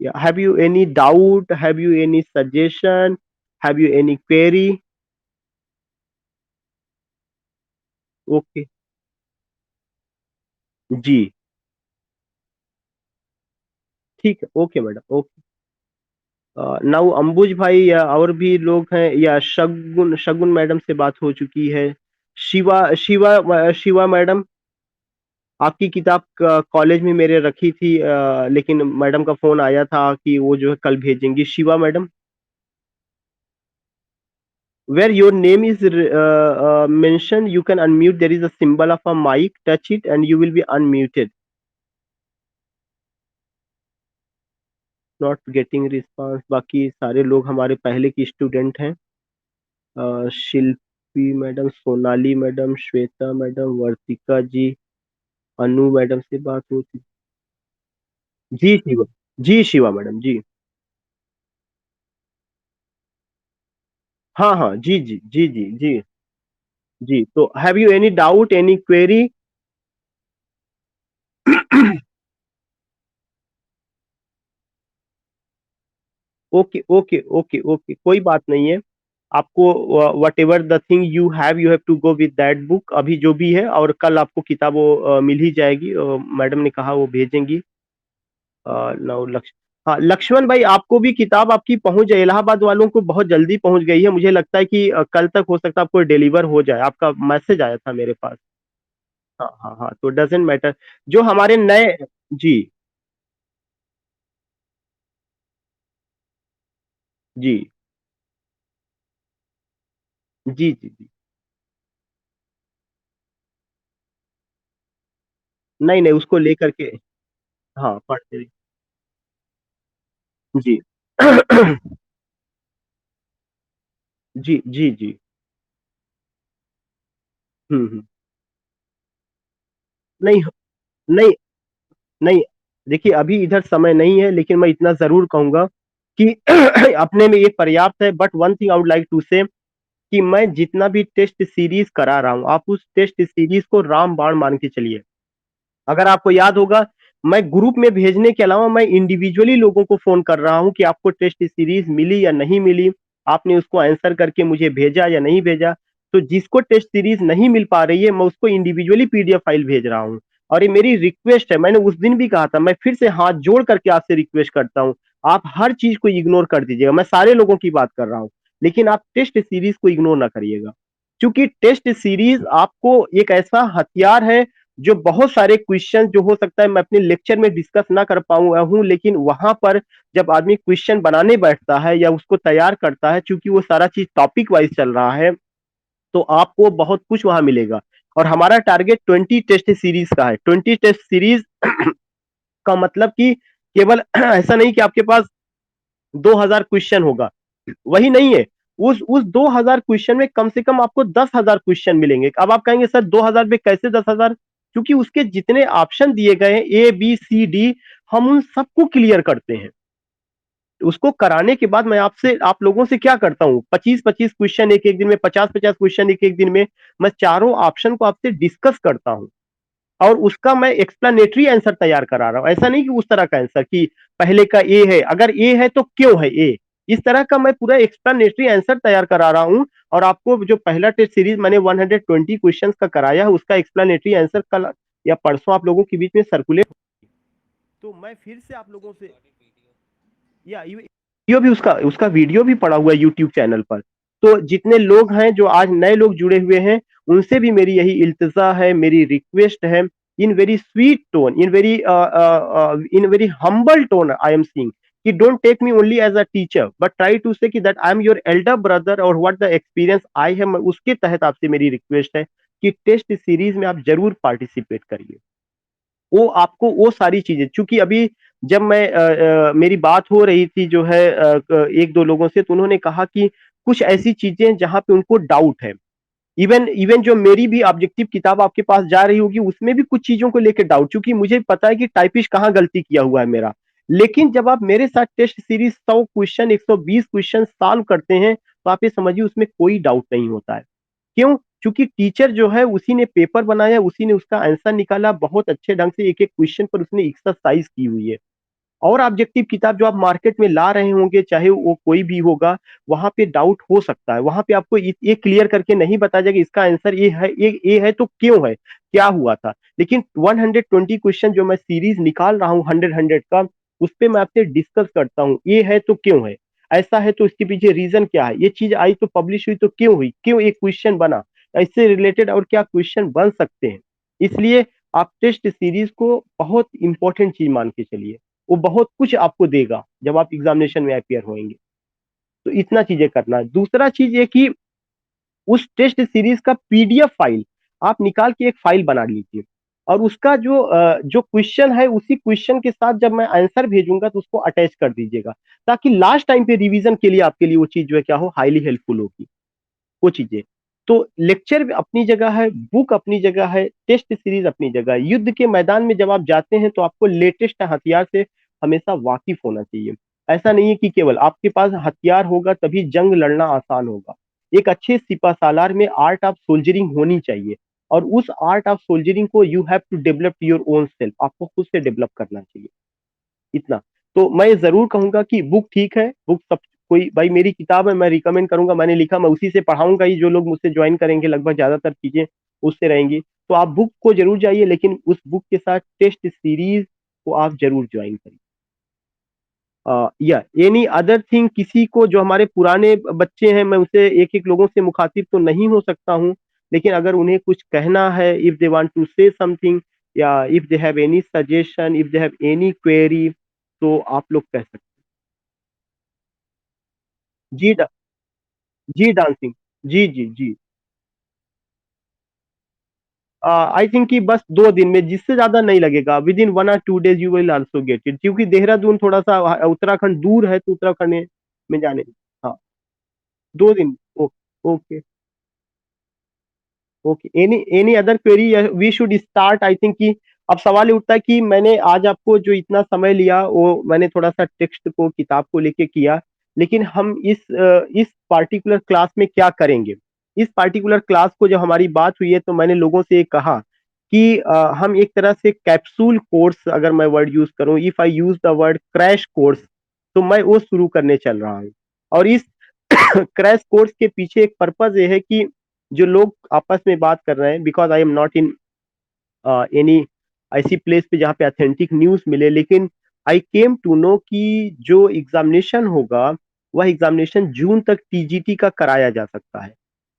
Yeah, have you any doubt? Have you any suggestion? Have you any query? Okay, जी, ठीक है, okay madam, okay. Now अंबुज भाई या और भी लोग हैं, या शगुन शगुन madam से बात हो चुकी है? शिवा शिवा शिवा मैडम, आपकी किताब कॉलेज में मेरे रखी थी, लेकिन मैडम का फोन आया था कि वो जो है कल भेजेंगी। Shiva madam, where your name is mentioned, you can unmute. There is a symbol of a mic. Touch it, and you will be unmuted. Not getting response. बाकी सारे लोग हमारे पहले की स्टूडेंट हैं। Shilpi madam, Sonali madam, Shweta madam, Vartika ji, Anu madam से बात होती। जी शिवा, जी शिवा मैडम जी। हाँ हाँ, जी जी जी जी जी जी। तो have you any doubt, any query? Okay okay okay okay, कोई बात नहीं है। आपको whatever the thing you have to go with that book, अभी जो भी है, और कल आपको किताब वो मिल ही जाएगी। मैडम ने कहा वो भेजेंगी। नौ लक्ष्य, हाँ लक्ष्मण भाई, आपको भी किताब आपकी पहुंच जाए। इलाहाबाद वालों को बहुत जल्दी पहुंच गई है, मुझे लगता है कि कल तक हो सकता है आपको डिलीवर हो जाए। आपका मैसेज आया था मेरे पास। हाँ हाँ हाँ, तो डजेंट मैटर। जो हमारे नए, जी जी जी जी जी, नहीं नहीं, उसको लेकर के, हाँ पढ़ते रहिए। जी जी जी जी। हम्म। नहीं नहीं नहीं, देखिए अभी इधर समय नहीं है, लेकिन मैं इतना जरूर कहूंगा कि अपने में ये पर्याप्त है। But one thing I would like to say, कि मैं जितना भी टेस्ट सीरीज करा रहा हूं, आप उस टेस्ट सीरीज को राम बाण मान के चलिए। अगर आपको याद होगा, मैं ग्रुप में भेजने के अलावा मैं इंडिविजुअली लोगों को फोन कर रहा हूं कि आपको टेस्ट सीरीज मिली या नहीं मिली, आपने उसको आंसर करके मुझे भेजा या नहीं भेजा। तो जिसको टेस्ट सीरीज नहीं मिल पा रही है, मैं उसको इंडिविजुअली पीडीएफ फाइल भेज रहा हूँ। और ये मेरी रिक्वेस्ट है, मैंने उस दिन भी कहा था, मैं फिर से हाथ जोड़ करके आपसे रिक्वेस्ट करता हूँ, आप हर चीज को इग्नोर कर दीजिएगा। मैं सारे लोगों की बात कर रहा हूँ, लेकिन आप टेस्ट सीरीज को इग्नोर ना करिएगा। क्योंकि टेस्ट सीरीज आपको एक ऐसा हथियार है, जो बहुत सारे क्वेश्चन जो हो सकता है मैं अपने लेक्चर में डिस्कस ना कर पाऊंगा हूं, लेकिन वहां पर जब आदमी क्वेश्चन बनाने बैठता है या उसको तैयार करता है, क्योंकि वो सारा चीज टॉपिक वाइज चल रहा है, तो आपको बहुत कुछ वहां मिलेगा। और हमारा टारगेट 20 टेस्ट सीरीज का है। 20 टेस्ट सीरीज का मतलब कि केवल ऐसा नहीं कि आपके पास 2000 क्वेश्चन होगा, वही नहीं है। उस 2000 क्वेश्चन में कम से कम आपको 10,000 क्वेश्चन मिलेंगे। अब आप कहेंगे सर 2000 पे कैसे 10,000? क्योंकि उसके जितने ऑप्शन दिए गए हैं, A B C D, हम उन सबको क्लियर करते हैं। उसको कराने के बाद मैं आपसे, आप लोगों से क्या करता हूँ, 25-25 क्वेश्चन एक एक दिन में, 50-50 क्वेश्चन एक एक दिन में, मैं चारों ऑप्शन को आपसे डिस्कस करता हूँ। और उसका मैं एक्सप्लेनेटरी आंसर तैयार करा रहा हूं। ऐसा नहीं कि उस तरह का आंसर कि पहले का ए है, अगर ए है तो क्यों है ए। इस तरह का मैं पूरा एक्सप्लेनेटरी आंसर तैयार करा रहा हूं। और आपको जो पहला टेस्ट सीरीज मैंने 120 क्वेश्चन का कराया है, उसका एक्सप्लेनेटरी आंसर कल या परसों आप लोगों के बीच में सर्कुलेट। तो मैं फिर से आप लोगों से, या वीडियो भी, उसका उसका वीडियो भी पड़ा हुआ है यूट्यूब चैनल पर। तो जितने लोग हैं जो आज नए लोग जुड़े हुए हैं, उनसे भी मेरी यही इल्तजा है, मेरी रिक्वेस्ट है, in very sweet tone, in very humble tone I am seeing, कि don't take me only as a teacher, but try to say कि that I am your elder brother, और व्हाट द एक्सपीरियंस आई है, उसके तहत आपसे मेरी request है कि टेस्ट सीरीज में आप जरूर पार्टिसिपेट करिए। वो आपको वो सारी चीजें, चूंकि अभी जब मैं मेरी बात हो रही थी जो है एक दो लोगों से, तो उन्होंने कहा कि कुछ ऐसी चीजें जहां पे उनको डाउट है। इवन इवन जो मेरी भी ऑब्जेक्टिव किताब आपके पास जा रही होगी, उसमें भी कुछ चीजों को लेकर डाउट, क्योंकि मुझे पता है कि टाइपिस्ट कहाँ गलती किया हुआ है मेरा। लेकिन जब आप मेरे साथ test series 100 question, 120 question solve करते हैं, तो आप ये समझिए उसमें कोई डाउट नहीं होता है। क्यों? क्योंकि टीचर जो है उसी ने पेपर बनाया, उसी ने उसका आंसर निकाला, बहुत अच्छे ढंग से एक एक क्वेश्चन पर उसने एक्सरसाइज की हुई है। और ऑब्जेक्टिव किताब जो आप मार्केट में ला रहे होंगे, चाहे वो कोई भी होगा, वहां पे डाउट हो सकता है, वहां पे आपको ये क्लियर करके नहीं बताया जाएगा इसका आंसर ये है तो क्यों है, क्या हुआ था। लेकिन 120 क्वेश्चन जो मैं सीरीज निकाल रहा हूँ, 100 का, उस पर मैं आपसे डिस्कस करता हूँ, ये है तो क्यों है, ऐसा है तो इसके पीछे रीजन क्या है, ये चीज आई तो पब्लिश हुई तो क्यों हुई, क्यों एक क्वेश्चन बना। इससे रिलेटेड और क्या क्वेश्चन बन सकते हैं। इसलिए आप टेस्ट सीरीज को बहुत इंपॉर्टेंट चीज मान के चलिए, वो बहुत कुछ आपको देगा जब आप एग्जामिनेशन में अपियर होंगे। तो इतना चीजें करना है। दूसरा चीज ये कि उस टेस्ट सीरीज का पीडीएफ फाइल आप निकाल के एक फाइल बना लीजिए, और उसका जो क्वेश्चन है उसी क्वेश्चन के साथ जब मैं आंसर भेजूंगा तो उसको अटैच कर दीजिएगा, ताकि लास्ट टाइम पे रिवीजन के लिए आपके लिए वो चीज जो है क्या हो, हाईली हेल्पफुल होगी वो चीजें। तो लेक्चर भी अपनी जगह है, बुक अपनी जगह है, टेस्ट सीरीज अपनी जगह है। युद्ध के मैदान में जब आप जाते हैं तो आपको लेटेस्ट हथियार से हमेशा वाकिफ होना चाहिए। ऐसा नहीं है कि केवल आपके पास हथियार होगा तभी जंग लड़ना आसान होगा। एक अच्छे सिपा सालार में आर्ट ऑफ सोल्जरिंग होनी चाहिए, और उस आर्ट ऑफ सोल्जरिंग को you have to develop your own self, आपको खुद से डेवलप करना चाहिए इतना। तो मैं जरूर कहूंगा कि बुक ठीक है, बुक सब कोई भाई मेरी किताब है, मैं रिकमेंड करूंगा, मैंने लिखा, मैं उसी से पढ़ाऊंगा ही, जो लोग मुझसे ज्वाइन करेंगे लगभग ज्यादातर चीजें उससे रहेंगी। तो आप बुक को जरूर जाइए, लेकिन उस बुक के साथ टेस्ट सीरीज को आप जरूर ज्वाइन करिए। या एनी अदर थिंग, किसी को जो हमारे पुराने बच्चे हैं, मैं उसे एक एक लोगों से मुखातिब तो नहीं हो सकता हूँ, लेकिन अगर उन्हें कुछ कहना है, if they want to say something, या if they have any suggestion, if they have any query, तो आप लोग कह सकते हैं। जी डांसिंग। जी जी जी। आई थिंक कि बस 2 दिन में, जिससे ज्यादा नहीं लगेगा, with in 1 or 2 days you will also get it, क्योंकि देहरादून थोड़ा सा उत्तराखंड दूर है, तो उत्तराखंड में जाने। हाँ, 2 दिन। Okay. Okay, any any other query, we should start, I think कि अब सवाल ये उठता है कि मैंने आज आपको जो इतना समय लिया वो मैंने थोड़ा सा टेक्स्ट को, किताब को लेके किया, लेकिन हम इस पार्टिकुलर क्लास में क्या करेंगे। इस पार्टिकुलर क्लास को जब हमारी बात हुई है तो मैंने लोगों से कहा कि हम एक तरह से कैप्सूल कोर्स, अगर मैं वर्ड यूज करूं, if I use the word crash course, तो मैं वो शुरू करने चल रहा हूं। और इस क्रैश कोर्स के पीछे एक पर्पज ये है कि जो लोग आपस में बात कर रहे हैं, because I am not in any ऐसी प्लेस पे जहाँ पे ऑथेंटिक न्यूज मिले, लेकिन आई केम टू नो कि जो एग्जामिनेशन होगा वह एग्जामिनेशन जून तक टीजीटी का कराया जा सकता है।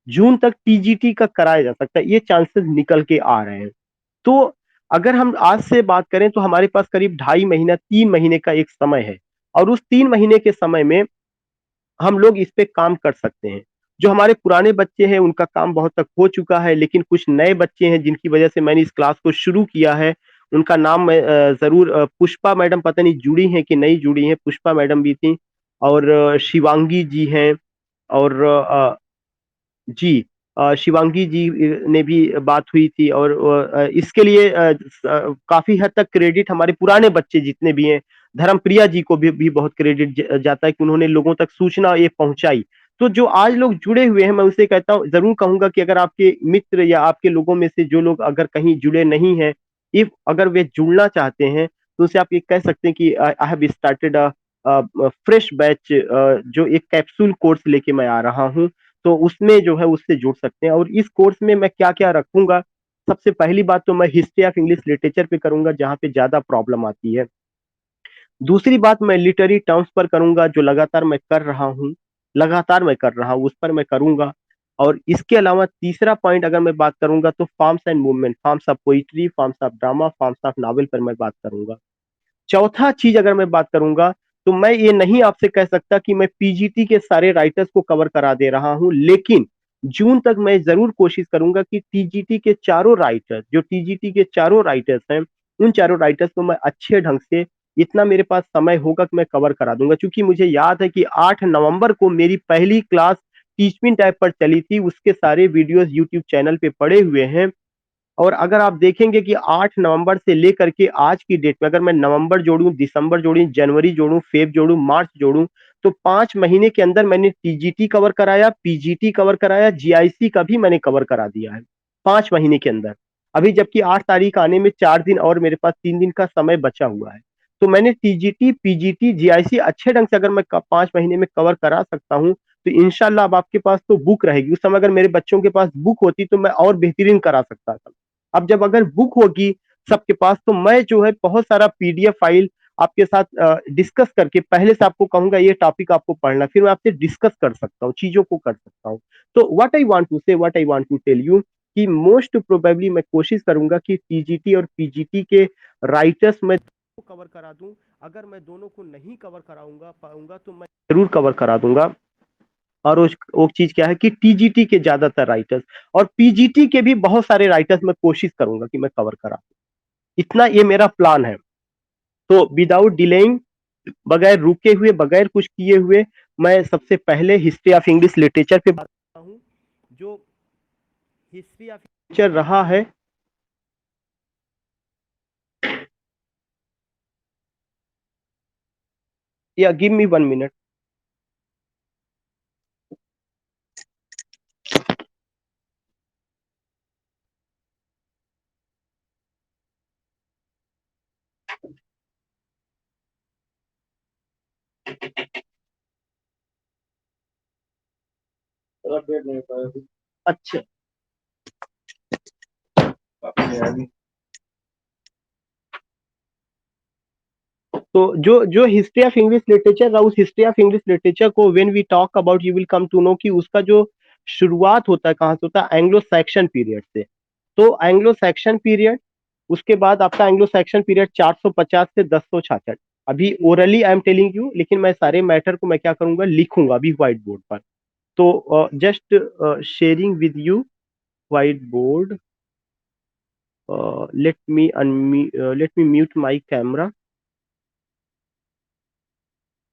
जून तक टीजीटी का कराया जा सकता है, ये चांसेस निकल के आ रहे हैं। तो अगर हम आज से बात करें तो हमारे पास करीब 2.5 महीना, 3 महीने का एक समय है, और उस 3 महीने के समय में हम लोग इस पे काम कर सकते हैं। जो हमारे पुराने बच्चे हैं उनका काम बहुत तक हो चुका है, लेकिन कुछ नए बच्चे हैं जिनकी वजह से मैंने इस क्लास को शुरू किया है। उनका नाम मैं जरूर, पुष्पा मैडम पता नहीं जुड़ी हैं कि नहीं जुड़ी हैं, पुष्पा मैडम भी थी, और शिवांगी जी हैं, और जी, शिवांगी जी ने भी बात हुई थी, और इसके लिए काफी हद तक क्रेडिट हमारे पुराने बच्चे जितने भी हैं, धर्मप्रिया जी को भी बहुत क्रेडिट जाता है कि उन्होंने लोगों तक सूचना ये पहुंचाई। तो जो आज लोग जुड़े हुए हैं, मैं उसे कहता हूँ, जरूर कहूंगा कि अगर आपके मित्र या आपके लोगों में से जो लोग अगर कहीं जुड़े नहीं हैं, इफ अगर वे जुड़ना चाहते हैं, तो उनसे आप ये कह सकते हैं कि I have started a fresh batch, जो एक कैप्सूल कोर्स लेके मैं आ रहा हूँ। तो उसमें जो है उससे जुड़ सकते हैं। और इस कोर्स में मैं क्या क्या रखूंगा, सबसे पहली बात तो मैं हिस्ट्री ऑफ इंग्लिश लिटरेचर पे करूंगा, जहाँ पे ज्यादा प्रॉब्लम आती है। दूसरी बात मैं लिटरेरी टर्म्स पर करूंगा, जो लगातार मैं कर रहा हूँ, लगातार मैं कर रहा हूँ, उस पर मैं करूंगा। और इसके अलावा तीसरा पॉइंट अगर मैं बात करूंगा तो forms and movement, forms of poetry, forms of drama, forms of novel पर मैं बात करूंगा। चौथा चीज अगर मैं बात करूंगा, तो मैं ये नहीं आपसे कह सकता कि मैं पीजीटी के सारे राइटर्स को कवर करा दे रहा हूं, लेकिन जून तक मैं जरूर कोशिश करूंगा कि टीजीटी के चारों राइटर्स, जो टीजीटी के चारों राइटर्स हैं, उन चारों राइटर्स को मैं अच्छे ढंग से, इतना मेरे पास समय होगा कि मैं कवर करा दूंगा। क्योंकि मुझे याद है कि 8 नवंबर को मेरी पहली क्लास टीचमिन टाइप पर चली थी, उसके सारे वीडियोस यूट्यूब चैनल पे पड़े हुए हैं। और अगर आप देखेंगे कि 8 नवंबर से लेकर के आज की डेट में, अगर मैं नवंबर जोड़ूं, दिसंबर जोड़ूं, जनवरी जोड़ूं, फेब जोड़ूं, मार्च जोड़ूं, तो 5 महीने के अंदर मैंने टीजीटी कवर कराया, पीजीटी कवर कराया, जीआईसी का भी मैंने कवर करा दिया है 5 महीने के अंदर। अभी जबकि 8 तारीख आने में 4 दिन और मेरे पास 3 दिन का समय बचा हुआ है। तो मैंने टीजीटी, पीजीटी, जीआईसी अच्छे ढंग से अगर मैं 5 महीने में कवर करा सकता हूँ, तो इंशाल्लाह अब आपके पास तो बुक रहेगी। उस समय अगर मेरे बच्चों के पास बुक होती तो मैं और बेहतरीन करा सकता था। अब जब अगर बुक होगी सबके पास, तो मैं जो है बहुत सारा पीडीएफ फाइल आपके साथ डिस्कस करके, पहले से आपको कहूंगा ये टॉपिक आपको पढ़ना, फिर मैं आपसे डिस्कस कर सकता हूँ, चीजों को कर सकता हूँ। तो what I want to tell you कि मोस्ट प्रोबेबली मैं कोशिश करूंगा कि टीजीटी और पीजीटी के राइटर्स मैं कवर करा दूं। अगर मैं दोनों को नहीं कवर कराऊंगा पाऊंगा तो मैं जरूर कवर करा दूंगा। और वो चीज क्या है कि टीजीटी के ज्यादातर राइटर्स और पीजीटी के भी बहुत सारे राइटर्स मैं कोशिश करूंगा कि मैं कवर करा, इतना ये मेरा प्लान है। तो विदाउट डिलेइंग, बगैर रुके हुए, बगैर कुछ किए हुए, मैं सबसे पहले हिस्ट्री ऑफ इंग्लिश लिटरेचर पे बात करता हूँ। जो हिस्ट्री ऑफ लिटरेचर रहा है, या गिव मी 1 मिनट। अच्छा, तो जो जो हिस्ट्री ऑफ इंग्लिश लिटरेचर रहा, उस हिस्ट्री ऑफ इंग्लिश लिटरेचर को when we talk about you will come to know कि उसका जो शुरुआत होता है कहाँ से होता है, एंग्लो सैक्सन पीरियड से। तो एंग्लो सैक्सन पीरियड, उसके बाद आपका एंग्लो सैक्सन पीरियड 450 से 1066। अभी orally I am telling you, लेकिन मैं सारे मैटर को मैं क्या करूंगा, लिखूंगा अभी व्हाइट बोर्ड पर। तो just sharing with you white board, let me mute my camera.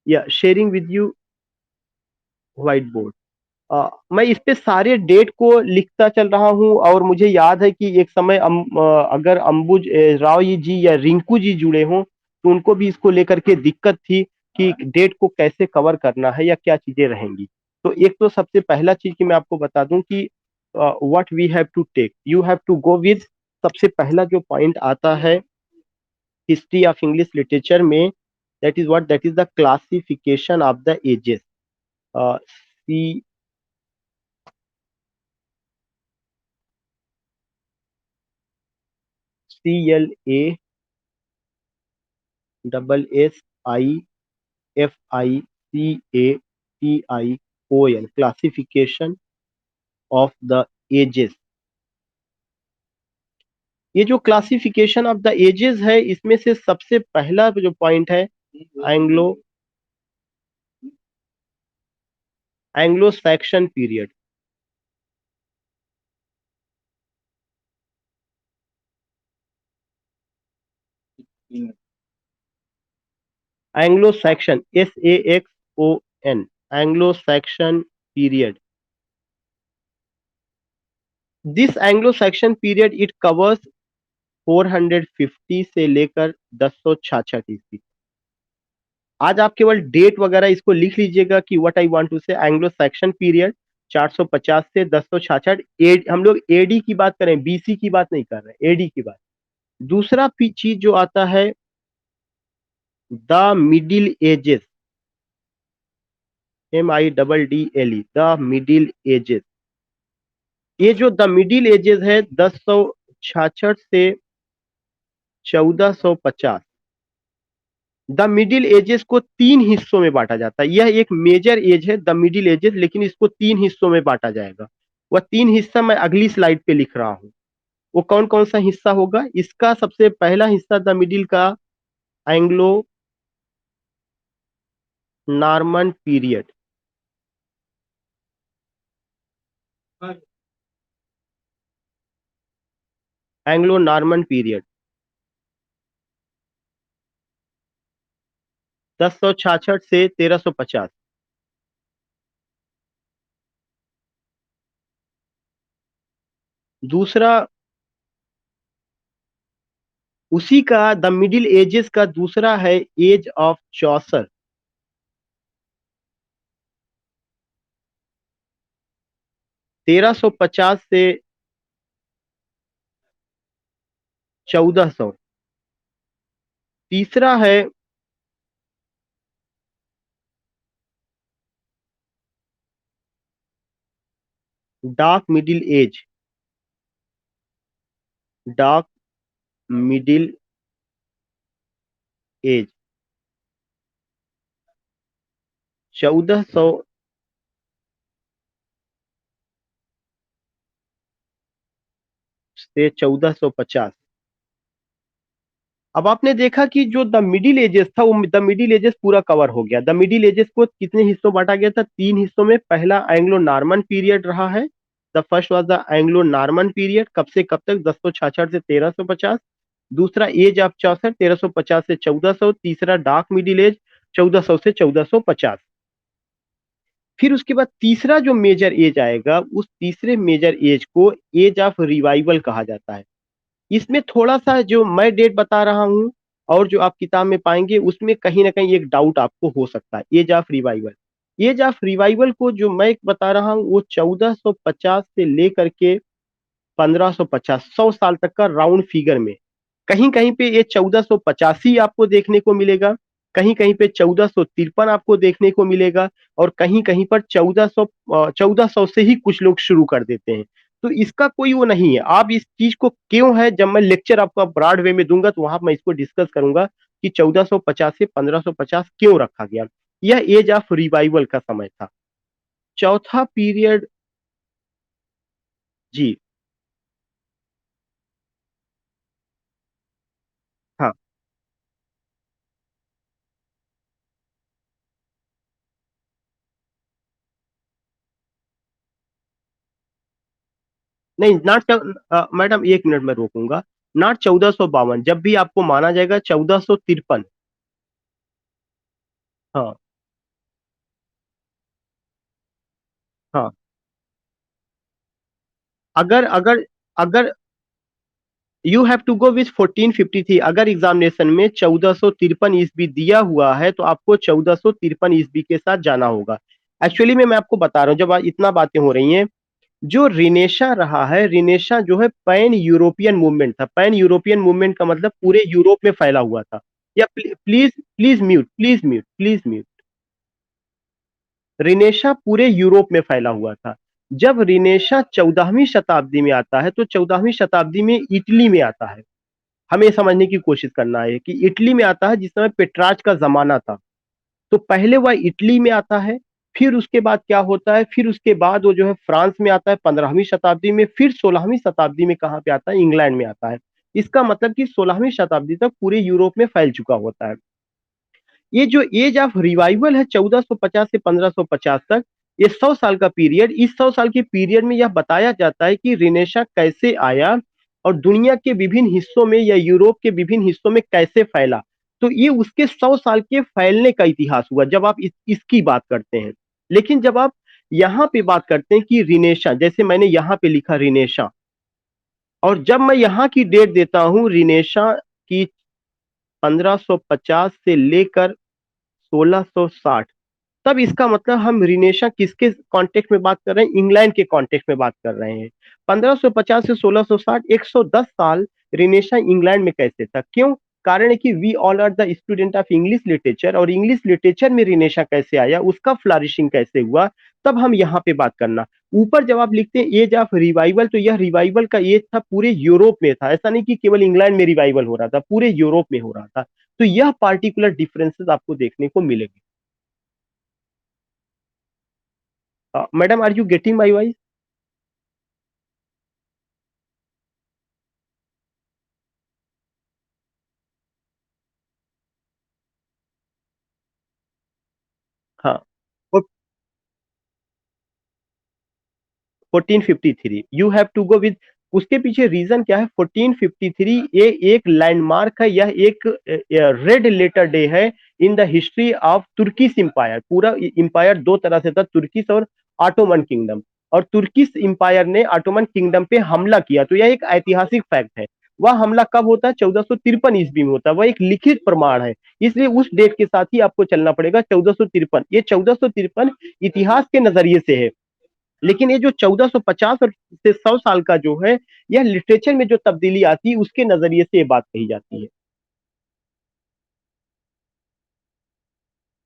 Yeah, sharing with you white board. मैं इस पे सारे डेट को लिखता चल रहा हूँ, और मुझे याद है कि एक समय अगर अंबुज राव जी या रिंकू जी जुड़े हों तो उनको भी इसको लेकर के दिक्कत थी कि डेट को कैसे कवर करना है या क्या चीजें रहेंगी। तो एक तो सबसे पहला चीज कि मैं आपको बता दूं कि what we have to take, you have to go with, सबसे पहला जो पॉइंट आता है हिस्ट्री ऑफ इंग्लिश लिटरेचर में, that is the classification of the ages. C CLA double SIFICATION, classification of the ages. ये जो क्लासिफिकेशन ऑफ द एजेस है, इसमें से सबसे पहला जो पॉइंट है Anglo Anglo Saxon period. Anglo Saxon, SAXON, Anglo Saxon period. This Anglo Saxon period it covers 450 से लेकर 1066 ईस्वी। आज आप केवल डेट वगैरह इसको लिख लीजिएगा कि व्हाट आई वांट टू से, एंग्लो सैक्सन पीरियड 450 से 1066। हम लोग एडी की बात करें, बीसी की बात नहीं कर रहे, एडी की बात। दूसरा चीज जो आता है the middle ages, MIDDLE, the middle ages. ये जो द मिडिल एजेस है 1066 से 1450, द मिडिल एजेस को तीन हिस्सों में बांटा जाता है। यह एक मेजर एज है द मिडिल एजेस, लेकिन इसको तीन हिस्सों में बांटा जाएगा। वह तीन हिस्सा मैं अगली स्लाइड पे लिख रहा हूं। वो कौन कौन सा हिस्सा होगा, इसका सबसे पहला हिस्सा द मिडिल का Anglo Norman period. Anglo Norman period 1066 से 1350। दूसरा, उसी का द मिडिल एजेस का दूसरा है एज ऑफ चौसर, 1350 से 1400। तीसरा है dark middle age, dark middle age 1400 से 1450। अब आपने देखा कि जो द मिडिल एजेस था, वो द मिडिल एजेस पूरा कवर हो गया। द मिडिल एजेस को कितने हिस्सों बांटा गया था? तीन हिस्सों में। पहला एंग्लो नॉर्मन पीरियड रहा है। The first was the Anglo Norman period, कब से कब तक? 1066 से 1350। दूसरा एज ऑफ चौसठ, 1350 से 1400। तीसरा डार्क मिडिल एज, 1400 से 1450। फिर उसके बाद तीसरा जो मेजर एज आएगा, उस तीसरे मेजर एज को एज ऑफ रिवाइवल कहा जाता है। इसमें थोड़ा सा जो मैं डेट बता रहा हूं और जो आप किताब में पाएंगे, उसमें कहीं ना कहीं एक डाउट आपको हो सकता है। Age of revival, age of revival को जो मैं बता रहा हूं, वो 1450 से लेकर के 1550, 100 साल तक का राउंड फिगर में। कहीं कहीं पे ये 1485 आपको देखने को मिलेगा, कहीं कहीं पे 1453 आपको देखने को मिलेगा, और कहीं कहीं पर 1400 से ही कुछ लोग शुरू कर देते हैं। तो इसका कोई वो नहीं है। आप इस चीज को क्यों है, जब मैं लेक्चर आपको ब्रॉड वे में दूंगा तो वहां मैं इसको डिस्कस करूंगा कि 1450 से 1550 क्यों रखा गया। यह एज ऑफ रिवाइवल का समय था। चौथा पीरियड। जी। हाँ। नहीं, नॉट, मैडम एक मिनट में रोकूंगा। नॉट 1452, जब भी आपको माना जाएगा 1453। हाँ। हाँ। अगर अगर अगर you have to go with 1453, अगर एग्जामिनेशन में 1453 ईस्वी दिया हुआ है तो आपको 1453 ईस्वी के साथ जाना होगा। एक्चुअली में मैं आपको बता रहा हूँ, जब आज इतना बातें हो रही हैं, जो रिनेशा रहा है, रिनेशा जो है पैन यूरोपियन मूवमेंट था। पैन यूरोपियन मूवमेंट का मतलब पूरे यूरोप में फैला हुआ था। या please please mute, please mute, please mute. Renaissance पूरे यूरोप में फैला हुआ था। जब रिनेशा 14वीं शताब्दी में आता है, तो 14वीं शताब्दी में इटली में आता है। हमें समझने की कोशिश करना है कि इटली में आता है जिस समय पेट्रार्च का जमाना था। तो पहले वह इटली में आता है, फिर उसके बाद क्या होता है, फिर उसके बाद वो जो है फ्रांस में आता है 15वीं शताब्दी में, फिर 16वीं शताब्दी में कहाँ पे आता है? इंग्लैंड में आता है। इसका मतलब कि 16वीं शताब्दी तक पूरे यूरोप में फैल चुका होता है। ये जो एज ऑफ रिवाइवल है 1450 से 1550 तक, ये 100 साल का पीरियड। इस 100 साल के पीरियड में यह बताया जाता है कि रिनेशा कैसे आया और दुनिया के विभिन्न हिस्सों में या यूरोप के विभिन्न हिस्सों में कैसे फैला। तो ये उसके 100 साल के फैलने का इतिहास हुआ जब आप इसकी बात करते हैं। लेकिन जब आप यहाँ पे बात करते हैं कि रिनेशा, जैसे मैंने यहाँ पे लिखा रिनेशा, और जब मैं यहाँ की डेट देता हूँ रिनेशा की 1550 से लेकर 1660, तब इसका मतलब हम रिनेशा किसके कॉन्टेक्स्ट में बात कर रहे हैं? इंग्लैंड के कॉन्टेक्स्ट में बात कर रहे हैं। 1550 से 1660, 110 साल रिनेशा इंग्लैंड में कैसे था? क्यों? कारण है कि we all are the student of English literature, और इंग्लिश लिटरेचर में रिनेशा कैसे आया, उसका फ्लरिशिंग कैसे हुआ, तब हम यहाँ पे बात करना। ऊपर जब आप लिखते हैं एज ऑफ रिवाइवल, तो यह रिवाइवल का एज था पूरे यूरोप में था। ऐसा नहीं कि केवल इंग्लैंड में रिवाइवल हो रहा था, पूरे यूरोप में हो रहा था। तो यह पार्टिकुलर डिफरेंसेस आपको देखने को मिलेंगे। Madam, are you getting my voice? हाँ। 1453, you have to go with. उसके पीछे रीजन क्या है? 1453 ये एक लैंडमार्क है, यह एक रेड लेटर डे है in the history of Turkish empire. पूरा इंपायर दो तरह से था, तुर्किश और ऑटोमन किंगडम। और तुर्किश इंपायर ने ऑटोमन किंगडम पे हमला किया, तो यह एक ऐतिहासिक फैक्ट है। वह हमला कब होता है? 1453 ईस्वी में होता है। वह एक लिखित प्रमाण है, इसलिए उस डेट के साथ ही आपको चलना पड़ेगा। 1453, ये 1453 इतिहास के नजरिए से है। लेकिन ये जो 1450 और से 100 साल का जो है, यह लिटरेचर में जो तब्दीली आती है उसके नजरिए से ये बात कही जाती है।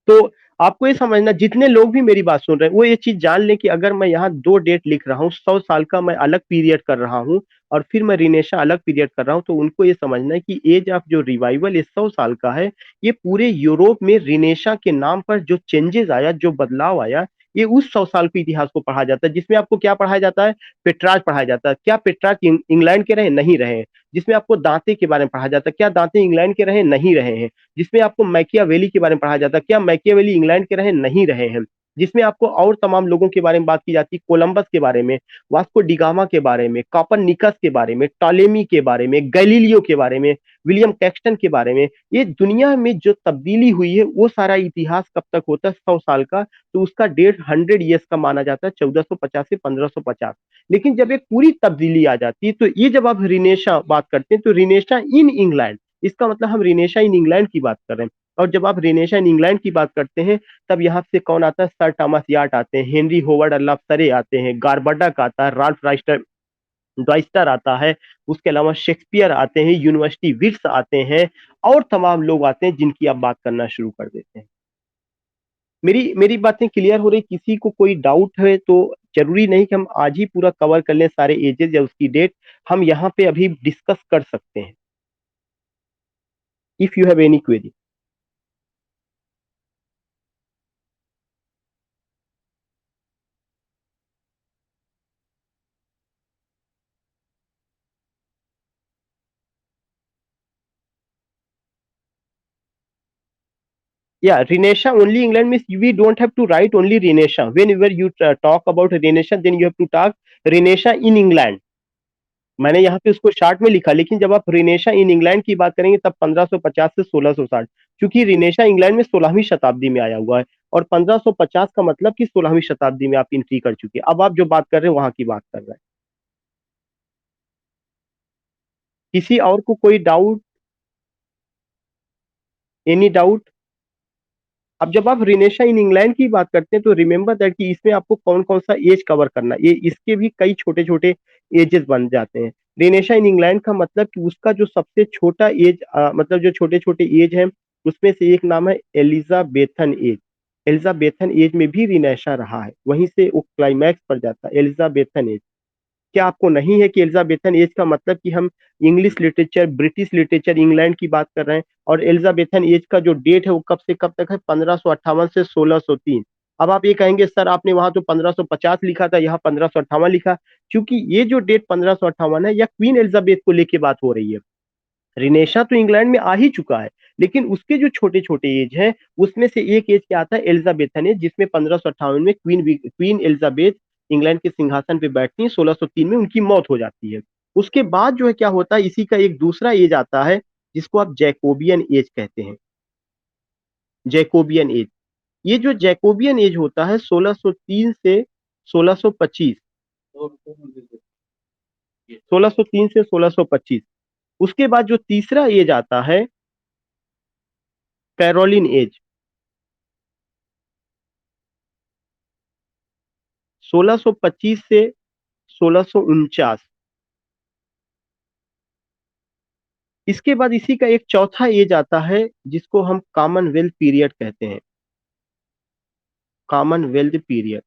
तो आपको ये समझना, जितने लोग भी मेरी बात सुन रहे हैं वो ये चीज जान लें कि अगर मैं यहाँ दो डेट लिख रहा हूँ, 100 साल का मैं अलग पीरियड कर रहा हूँ और फिर मैं रिनेशा अलग पीरियड कर रहा हूँ, तो उनको ये समझना है कि एज ऑफ जो रिवाइवल ये 100 साल का है। ये पूरे यूरोप में रिनेशा के नाम पर जो चेंजेस आया, जो बदलाव आया, ये उस 100 साल के इतिहास को पढ़ा जाता है, जिसमें आपको क्या पढ़ाया जाता है? पेट्रार्च पढ़ाया जाता है। क्या पेट्रार्च इंग्लैंड के रहे? नहीं रहे। जिसमें आपको दांते के बारे में पढ़ा जाता है, क्या दांते इंग्लैंड के रहे? नहीं रहे हैं। जिसमें आपको मैकियावेली के बारे में पढ़ाया जाता है, क्या मैकियावेली इंग्लैंड के रहे? नहीं रहे हैं। जिसमें आपको और तमाम लोगों के बारे में बात की जाती है, कोलंबस के बारे में, वास्को डिगामा के बारे में, कॉपरनिकस के बारे में, टॉलेमी के बारे में, गैलीलियो के बारे में, विलियम कैक्सटन के बारे में। ये दुनिया में जो तब्दीली हुई है वो सारा इतिहास कब तक होता है? 100 साल का। तो उसका डेट 100 ईयर्स का माना जाता है, 1450 से 1550। लेकिन जब एक पूरी तब्दीली आ जाती है, तो ये जब आप रिनेशा बात करते हैं तो रिनेशा इन इंग्लैंड, इसका मतलब हम रिनेशा इन इंग्लैंड की बात कर रहे हैं। और जब आप रिनेशा इन इंग्लैंड की बात करते हैं, तब यहाँ से कौन आता है? सर थॉमस याट आते हैं, हेनरी होवर्ड अल्लाफ्सरे आते हैं, गार्बडक आता है, राल्फ राइस्टर डॉयस्टर आता है, उसके अलावा शेक्सपियर आते हैं, यूनिवर्सिटी विट्स आते हैं, और तमाम लोग आते हैं जिनकी आप बात करना शुरू कर देते हैं। मेरी मेरी बातें क्लियर हो रही? किसी को कोई डाउट है तो जरूरी नहीं कि हम आज ही पूरा कवर कर लें सारे एजेस या उसकी डेट, हम यहाँ पे अभी डिस्कस कर सकते हैं, if you have any query. Yeah, Renesha only England means we don't have to write only Renesha. Whenever you talk about Renesha, then you have to talk Renesha in England. मैंने यहाँ पे उसको short में लिखा, लेकिन जब आप रिनेशा in England की बात करेंगे तब 1550 से 1660, क्योंकि रिनेशा इंग्लैंड में 16वीं शताब्दी में आया हुआ है, और 1550 का मतलब कि 16वीं शताब्दी में आप एंट्री कर चुके हैं। अब आप जो बात कर रहे हैं वहां की बात कर रहे हैं। किसी और को कोई डाउट? Any doubt? अब जब आप रिनेशा इन इंग्लैंड की बात करते हैं तो रिमेंबर दैट कि इसमें आपको कौन कौन सा एज कवर करना है, ये इसके भी कई छोटे छोटे एजेस बन जाते हैं। रिनेशा इन इंग्लैंड का मतलब कि उसका जो सबसे छोटा एज, मतलब जो छोटे छोटे एज है, उसमें से एक नाम है एलिजाबेथन एज। एलिजाबेथन एज में भी रिनेशा रहा है, वहीं से वो क्लाइमैक्स पर जाता है, एलिजाबेथन एज। क्या आपको नहीं है कि एलिजाबेथन एज का मतलब कि हम English literature, British literature, England की बात कर रहे हैं, और एलिजाबेथन एज का जो डेट है वो कब से कब तक है? 1558 से 1603। अब आप ये कहेंगे सर आपने वहां तो 1550 लिखा था, यहाँ 1558 लिखा, क्योंकि ये जो डेट 1558 है, या क्वीन एलिजाबेथ को लेके बात हो रही है। रिनेशा तो इंग्लैंड में आ ही चुका है, लेकिन उसके जो छोटे छोटे एज हैं, उसमें से एक एज क्या आता है? एलिजाबेथन एज, जिसमें 1558 में क्वीन एलिजाबेथ इंग्लैंड के सिंहासन पे बैठती हैं, 1603 में उनकी मौत हो जाती है। उसके बाद जो है क्या होता है, इसी का एक दूसरा एज आता है, जिसको आप जैकोबियन एज कहते हैं। जैकोबियन एज, ये जो जैकोबियन एज होता है 1603 से 1625, 1603 से 1625। उसके बाद जो तीसरा एज आता है, कैरोलिन एज, 1625 से 1649। इसके बाद इसी का एक चौथा एज आता है, जिसको हम कॉमनवेल्थ पीरियड कहते हैं। कॉमनवेल्थ पीरियड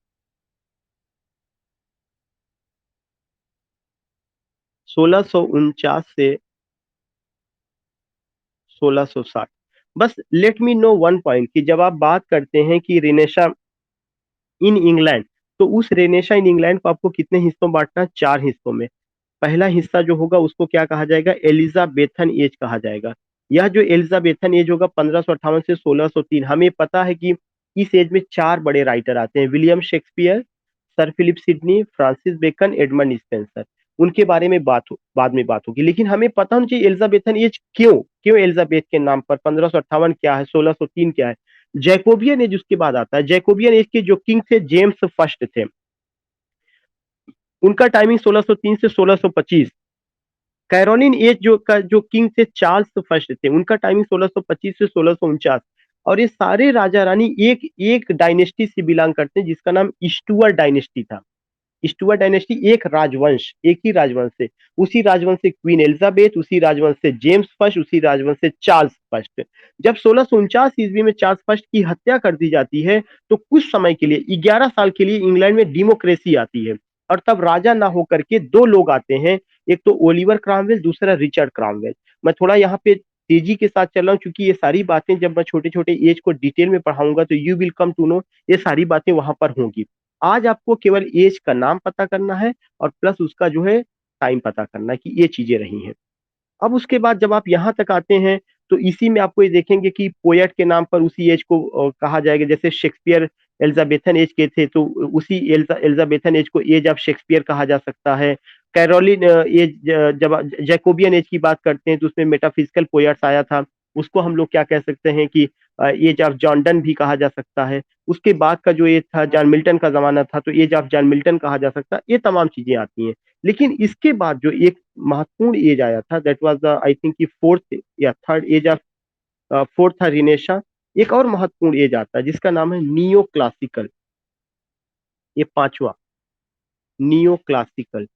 1649 से 1660। बस let me know one point, कि जब आप बात करते हैं कि रिनेशा इन इंग्लैंड, तो उस रेनेशा इन इंग्लैंड को आपको कितने हिस्सों बांटना है? 4 हिस्सों में। पहला हिस्सा जो होगा उसको क्या कहा जाएगा? एलिजाबेथन एज कहा जाएगा। यह जो एलिजाबेथन एज होगा 1558 से 1603, हमें पता है कि इस एज में चार बड़े राइटर आते हैं, William Shakespeare, sir Philip Sidney, Francis Bacon, Edmund Spenser. उनके बारे में बाद में बात होगी, लेकिन हमें पता होना चाहिए एलिजाबेथन एज क्यों, क्यों एलिजाबेथ के नाम पर 1558 क्या है, 1603 क्या है। जैकोबियन एज उसके बाद आता है। जैकोबियन एज के जो किंग थे, जेम्स फर्स्ट थे, उनका टाइमिंग 1603 से 1625। कैरोलिन एज जो किंग थे, चार्ल्स फर्स्ट थे, उनका टाइमिंग 1625 से 1649। और ये सारे राजा रानी एक एक डायनेस्टी से बिलोंग करते हैं, जिसका नाम स्टुअर्ट डायनेस्टी था। स्टुअर्ट डायनेस्टी एक राजवंश, एक ही राजवंश से, उसी राजवंश से क्वीन एलिजाबेथ, उसी राजवंश से जेम्स फर्स्ट, उसी राजवंश से चार्ल्स फर्स्ट। जब 1649 ईस्वी में चार्ल्स फर्स्ट की हत्या कर दी जाती है तो कुछ समय के लिए 11 साल के लिए इंग्लैंड में डेमोक्रेसी आती है, और तब राजा ना होकर के दो लोग आते हैं, एक तो ओलिवर क्रॉमवेल, दूसरा रिचर्ड क्रॉमवेल। मैं थोड़ा यहाँ पे तेजी के साथ चल रहा हूँ क्योंकि ये सारी बातें जब मैं छोटे छोटे एज को डिटेल में पढ़ाऊंगा तो you will come to know, ये सारी बातें वहां पर होंगी। आज आपको केवल एज का नाम पता करना है और प्लस उसका जो है टाइम पता करना है कि ये चीजें रही हैं। अब उसके बाद जब आप यहाँ तक आते हैं तो इसी में आपको ये देखेंगे कि पोएट के नाम पर उसी एज को कहा जाएगा, जैसे शेक्सपियर एल्जाबेथन एज के थे तो उसी एल्जाबेथन एज को एज ऑफ शेक्सपियर कहा जा सकता है। कैरोलिन एज, जब जैकोबियन एज की बात करते हैं तो उसमें मेटाफिजिकल पोएट्स आया था, उसको हम लोग क्या कह सकते हैं कि एज ऑफ जॉन डन भी कहा जा सकता है। उसके बाद का जो एज था जॉन मिल्टन का जमाना था तो एज ऑफ जॉन मिल्टन कहा जा सकता है। ये तमाम चीजें आती हैं। लेकिन इसके बाद जो एक महत्वपूर्ण एज आया था that was the I think की फोर्थ या थर्ड एज ऑफ, फोर्थ था रिनेशा। एक और महत्वपूर्ण एज आता है जिसका नाम है नियो क्लासिकल, ये पांचवा, neo classical.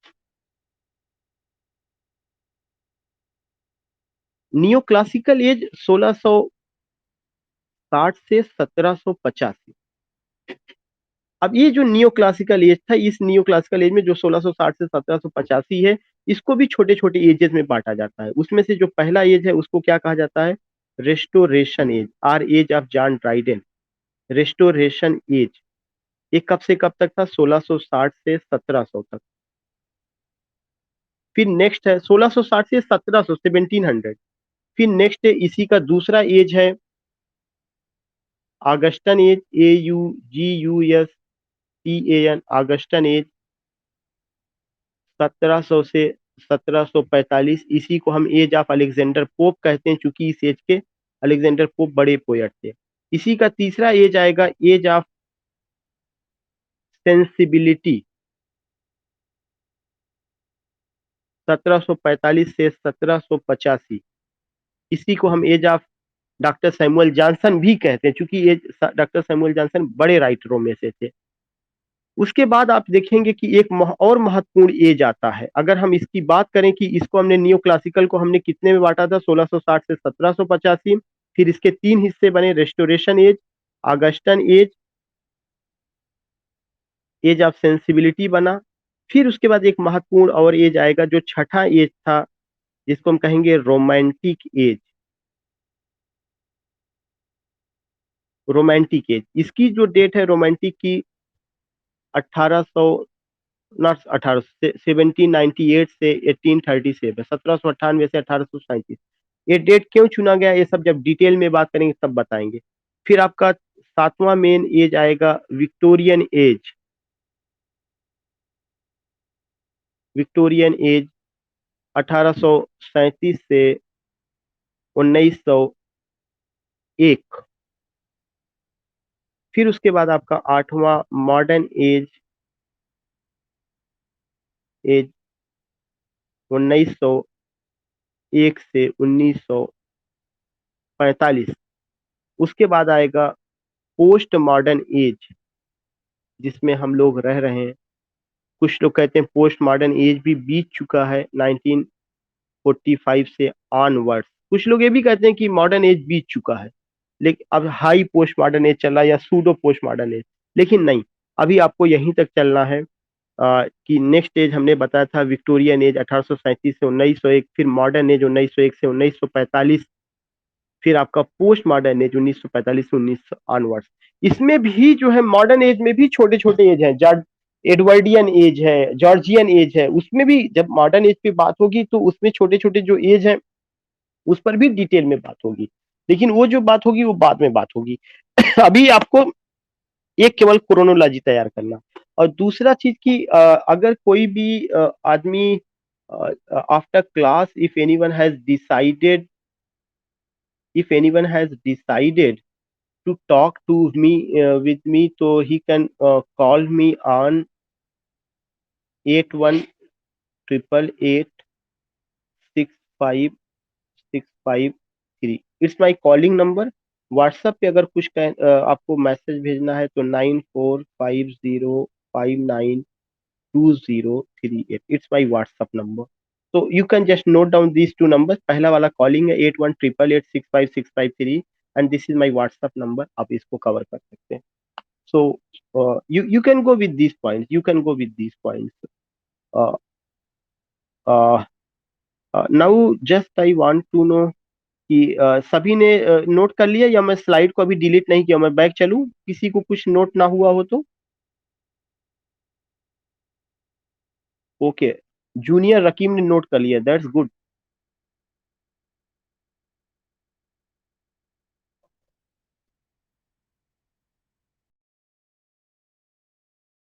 Neo classical as 1660 से 1785। अब ये जो नियो क्लासिकल एज था, इस नियो क्लासिकल एज में जो 1660 से 1785 है, इसको भी छोटे छोटे एजेस में बांटा जाता है। उसमें से जो पहला एज है उसको क्या कहा जाता है, restoration age, or age of John Dryden, restoration age. ये कब से कब तक था, 1660 से 1700 तक। फिर नेक्स्ट है 1660 से 1700, 1700। फिर नेक्स्ट है इसी का दूसरा एज है Augustan age, A U G U S T A N, Augustan age, 1700 से 1745। इसी को हम एज ऑफ अलेक्जेंडर पोप कहते हैं क्योंकि इस एज के अलेक्जेंडर पोप बड़े पोएट थे। इसी का तीसरा एज आएगा एज ऑफ सेंसिबिलिटी, 1745 से 1785। इसी को हम age of doctor Samuel Johnson भी कहते हैं क्योंकि ये डॉक्टर सैमुअल जॉनसन बड़े राइटरों में से थे। उसके बाद आप देखेंगे कि एक और महत्वपूर्ण एज आता है। अगर हम इसकी बात करें कि इसको हमने नियो क्लासिकल को हमने कितने में बांटा था, 1660 से 1785। फिर इसके तीन हिस्से बने, restoration age, Augustan age, age of sensibility बना। फिर उसके बाद एक महत्वपूर्ण और एज आएगा जो छठा एज था, जिसको हम कहेंगे रोमांटिक एज, रोमांटिक एज। इसकी जो डेट है रोमांटिक की 1800, नॉट 1800, 1798 से 1837, 1798 से 1837। ये डेट क्यों चुना गया ये सब जब डिटेल में बात करेंगे तब बताएंगे। फिर आपका सातवां मेन एज आएगा विक्टोरियन एज, विक्टोरियन एज 1837 से 1901। फिर उसके बाद आपका आठवां मॉडर्न एज, एज 1901 से 1945। उसके बाद आएगा पोस्ट मॉडर्न एज, जिसमें हम लोग रह रहे हैं। कुछ लोग कहते हैं पोस्ट मॉडर्न एज भी बीत चुका है 1945 से ऑनवर्ड्स। कुछ लोग ये भी कहते हैं कि मॉडर्न एज बीत चुका है, लेकिन अब हाई पोस्ट मॉडर्न एज चल रहा है या सूडो पोस्ट मॉडर्न एज। लेकिन नहीं, अभी आपको यहीं तक चलना है। कि नेक्स्ट एज हमने बताया था विक्टोरियन एज 1837 से 1901, फिर मॉडर्न एज 1901 से 1945, फिर आपका पोस्ट मॉडर्न एज 1945 से 1900 ऑनवर्ड्स। इसमें भी जो है मॉडर्न एज में भी छोटे छोटे एज हैं, जॉर्ज एडवर्डियन एज है, जॉर्जियन एज है। उसमें भी जब मॉडर्न एज पे बात होगी तो उसमें छोटे छोटे जो एज है उस पर भी डिटेल में बात होगी, लेकिन वो जो बात होगी वो बाद में बात होगी। अभी आपको एक केवल क्रोनोलॉजी तैयार करना। और दूसरा चीज कि अगर कोई भी आदमी after class, if anyone has decided to talk to me with me, so he can call me on 8188865653। It's my calling number. WhatsApp पे अगर कुछ आपको मैसेज भेजना है तो 945059 2038. It's my WhatsApp number. So you can just note down these two numbers. पहला वाला calling है 8188865653, and this is my WhatsApp number. आप इसको cover कर सकते हैं. So you can go with these points. You can go with these points. Uh, uh, now just I want to know कि सभी ने नोट कर लिया, या मैं स्लाइड को अभी डिलीट नहीं किया, मैं बैक चलूं, किसी को कुछ नोट ना हुआ हो तो. ओके, जूनियर रकीम ने नोट कर लिया, दैट्स गुड.